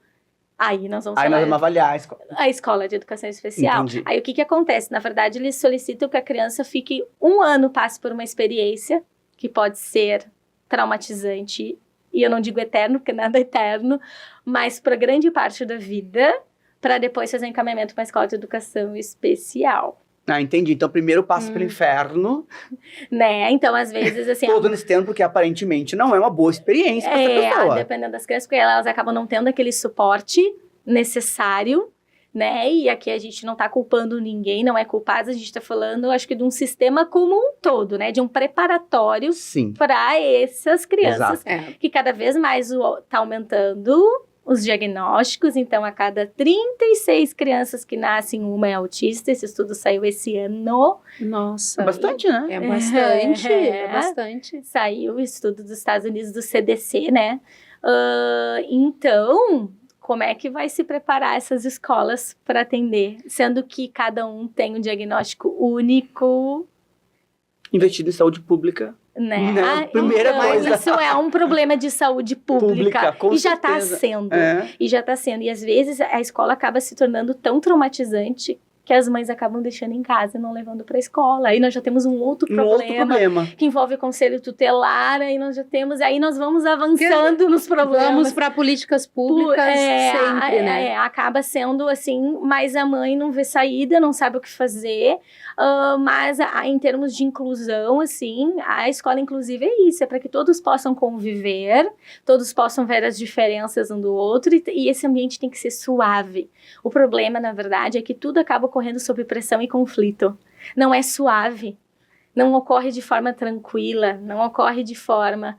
aí nós vamos avaliar a escola de educação especial. Entendi. Aí o que acontece? Na verdade, eles solicitam que a criança fique 1 ano, passe por uma experiência, que pode ser traumatizante, e eu não digo eterno, porque nada é eterno, mas para grande parte da vida, para depois fazer encaminhamento para a escola de educação especial. Entendi. Então, primeiro passa pelo inferno. Né? Então, às vezes, assim... Todo nesse tempo, porque aparentemente não é uma boa experiência para essa pessoa. Dependendo das crianças, porque elas acabam não tendo aquele suporte necessário, né? E aqui a gente não está culpando ninguém, não é culpado, a gente está falando, acho que de um sistema como um todo, né? De um preparatório para essas crianças, que cada vez mais está aumentando os diagnósticos. Então, a cada 36 crianças que nascem, uma é autista. Esse estudo saiu esse ano. Nossa. É bastante, né? É bastante, é bastante. Saiu o estudo dos Estados Unidos, do CDC, né? Então... Como é que vai se preparar essas escolas para atender? Sendo que cada um tem um diagnóstico único. Investido em saúde pública. Né? Primeira coisa. Isso é um problema de saúde pública. Com e já certeza. está sendo. E já está sendo. E às vezes a escola acaba se tornando tão traumatizante que as mães acabam deixando em casa e não levando para a escola. Aí nós já temos um outro problema que envolve o conselho tutelar, aí nós já temos, aí nós vamos avançando nos problemas. Vamos para políticas públicas sempre, né? Acaba sendo assim, mas a mãe não vê saída, não sabe o que fazer, mas em termos de inclusão, assim, a escola inclusive é isso, é para que todos possam conviver, todos possam ver as diferenças um do outro, e esse ambiente tem que ser suave. O problema, na verdade, é que tudo acaba ocorrendo sob pressão e conflito. Não é suave, não ocorre de forma tranquila, não ocorre de forma...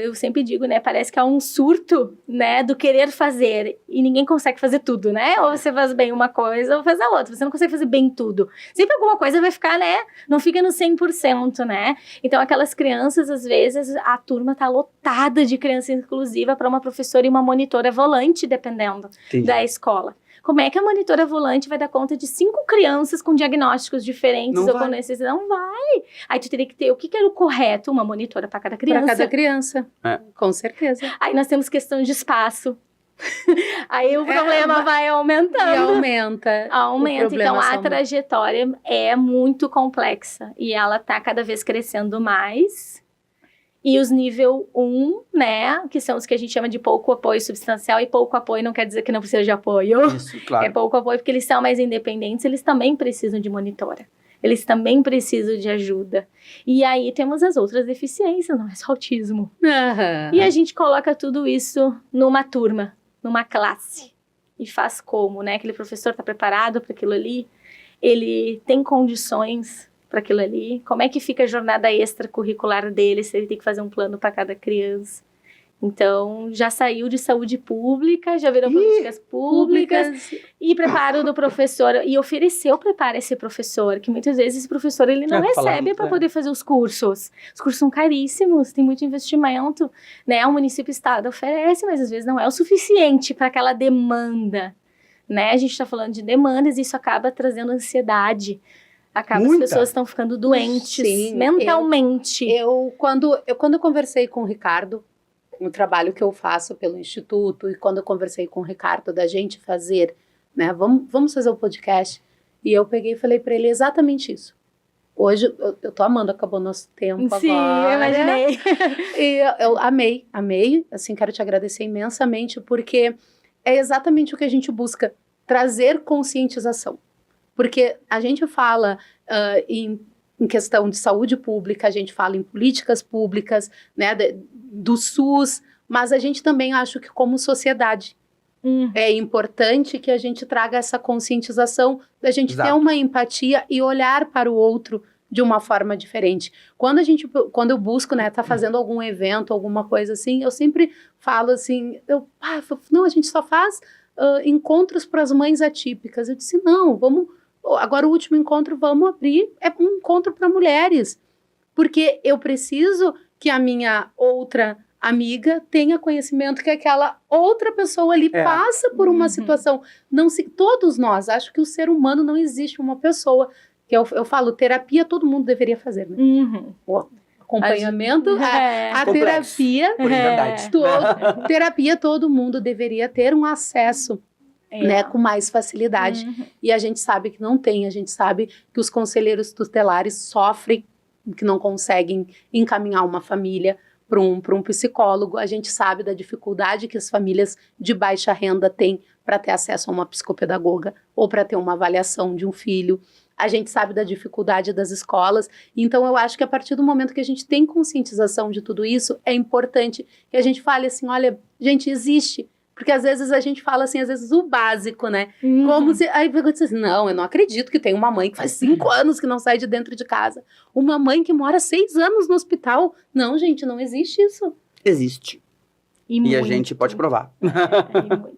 eu sempre digo, né, parece que há um surto, né, do querer fazer, e ninguém consegue fazer tudo, né, ou você faz bem uma coisa ou faz a outra, você não consegue fazer bem tudo, sempre alguma coisa vai ficar, né, não fica no 100%, né, então aquelas crianças, às vezes, a turma tá lotada de criança inclusiva para uma professora e uma monitora volante, dependendo da escola. Como é que a monitora volante vai dar conta de 5 crianças com diagnósticos diferentes ou com necessidade? Não vai. Aí tu teria que ter o que era o correto, uma monitora para cada criança. Para cada criança, com certeza. Aí nós temos questão de espaço. Aí o problema vai aumentando. E aumenta. Então a trajetória é muito complexa e ela tá cada vez crescendo mais. E os nível 1, né, que são os que a gente chama de pouco apoio substancial, e pouco apoio não quer dizer que não precisa de apoio. Isso, claro. É pouco apoio porque eles são mais independentes, eles também precisam de monitora. Eles também precisam de ajuda. E aí temos as outras deficiências, não é só autismo. E a gente coloca tudo isso numa turma, numa classe. E faz como, né? Aquele professor está preparado para aquilo ali? Ele tem condições para aquilo ali? Como é que fica a jornada extracurricular dele, se ele tem que fazer um plano para cada criança? Então, já saiu de saúde pública, já virou políticas públicas, e preparo do professor, e ofereceu preparo a esse professor, que muitas vezes esse professor ele não recebe para poder fazer os cursos. Os cursos são caríssimos, tem muito investimento, né? O município-estado oferece, mas às vezes não é o suficiente para aquela demanda, né? A gente está falando de demandas, e isso acaba trazendo ansiedade. As pessoas estão ficando doentes mentalmente. Quando eu conversei com o Ricardo, no trabalho que eu faço pelo Instituto, e quando eu conversei com o Ricardo da gente fazer, né, vamos fazer o podcast, e eu peguei e falei para ele exatamente isso. Hoje, eu tô amando, acabou nosso tempo agora. Sim, eu imaginei. E eu amei, assim, quero te agradecer imensamente, porque é exatamente o que a gente busca, trazer conscientização. Porque a gente fala em questão de saúde pública, a gente fala em políticas públicas, né, do SUS, mas a gente também acha que como sociedade é importante que a gente traga essa conscientização, da gente ter uma empatia e olhar para o outro de uma forma diferente. Quando eu busco, né, tá fazendo algum evento, alguma coisa assim, eu sempre falo assim, não, a gente só faz encontros para as mães atípicas. Eu disse, não, agora o último encontro vamos abrir, é um encontro para mulheres, porque eu preciso que a minha outra amiga tenha conhecimento que aquela outra pessoa ali passa por uma situação. Todos nós, acho que o ser humano não existe uma pessoa, que eu falo, terapia todo mundo deveria fazer, né? O acompanhamento, a terapia, terapia todo mundo deveria ter um acesso, né, com mais facilidade. E a gente sabe que não tem, a gente sabe que os conselheiros tutelares sofrem, que não conseguem encaminhar uma família para um psicólogo. A gente sabe da dificuldade que as famílias de baixa renda têm para ter acesso a uma psicopedagoga ou para ter uma avaliação de um filho. A gente sabe da dificuldade das escolas. Então, eu acho que a partir do momento que a gente tem conscientização de tudo isso, é importante que a gente fale assim, olha, gente, existe. Porque às vezes a gente fala assim, às vezes o básico, né? Como se... Aí você diz assim, não, eu não acredito que tem uma mãe que faz 5 anos que não sai de dentro de casa. Uma mãe que mora 6 anos no hospital. Não, gente, não existe isso. Existe. E a gente pode provar.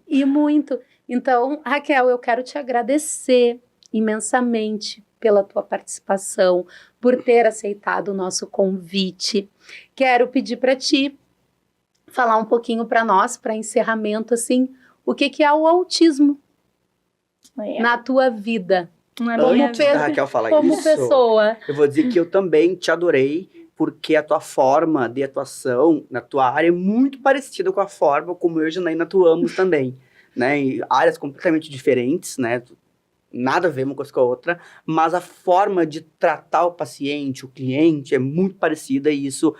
E muito. Então, Raquel, eu quero te agradecer imensamente pela tua participação, por ter aceitado o nosso convite. Quero pedir para ti falar um pouquinho para nós, para encerramento, assim, o que é o autismo na tua vida? Antes da Raquel falar como isso, pessoa. Eu vou dizer que eu também te adorei, porque a tua forma de atuação na tua área é muito parecida com a forma como eu e a Janaína atuamos também, né? Em áreas completamente diferentes, né? nada a ver uma coisa com a outra, mas a forma de tratar o paciente, o cliente, é muito parecida e isso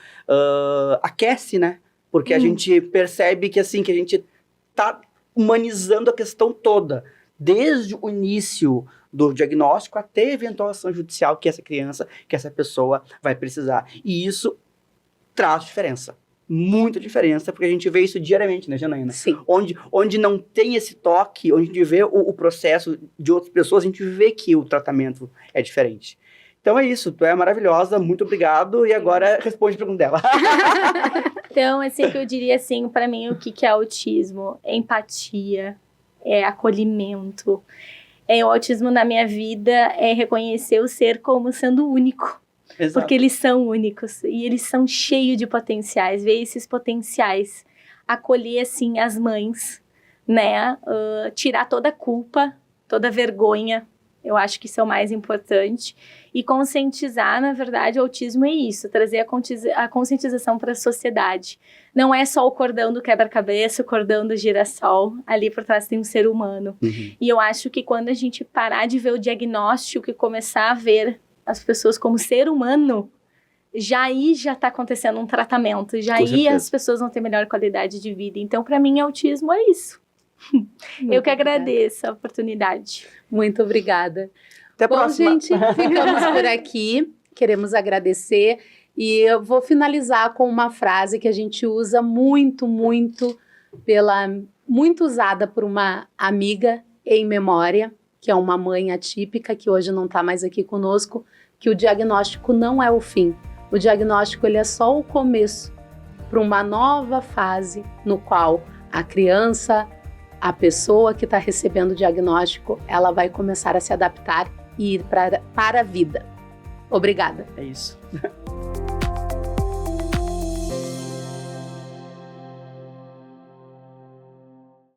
aquece, né? Porque a gente percebe que, assim, que a gente tá humanizando a questão toda, desde o início do diagnóstico até a eventual ação judicial que essa criança, que essa pessoa vai precisar. E isso traz diferença. Muita diferença, porque a gente vê isso diariamente, né, Janaína? Sim. Onde não tem esse toque, onde a gente vê o processo de outras pessoas, a gente vê que o tratamento é diferente. Então é isso, tu é maravilhosa, muito obrigado, e agora responde a pergunta dela. Então, assim, que eu diria assim, pra mim, o que é autismo? É empatia, é acolhimento. O autismo na minha vida é reconhecer o ser como sendo único. Exato. Porque eles são únicos e eles são cheios de potenciais, ver esses potenciais, acolher, assim, as mães, né, tirar toda a culpa, toda a vergonha, eu acho que isso é o mais importante, e conscientizar, na verdade, o autismo é isso, trazer a conscientização para a sociedade. Não é só o cordão do quebra-cabeça, o cordão do girassol, ali por trás tem um ser humano. E eu acho que quando a gente parar de ver o diagnóstico e começar a ver as pessoas como ser humano, já está acontecendo um tratamento, já aí as pessoas vão ter melhor qualidade de vida. Então, para mim, autismo é isso. Eu que agradeço a oportunidade. Muito obrigada. Até a próxima. Gente, ficamos por aqui. Queremos agradecer. E eu vou finalizar com uma frase que a gente usa muito usada por uma amiga em memória, que é uma mãe atípica, que hoje não está mais aqui conosco, que o diagnóstico não é o fim. O diagnóstico ele é só o começo para uma nova fase no qual a criança, a pessoa que está recebendo o diagnóstico, ela vai começar a se adaptar e ir para a vida. Obrigada. É isso.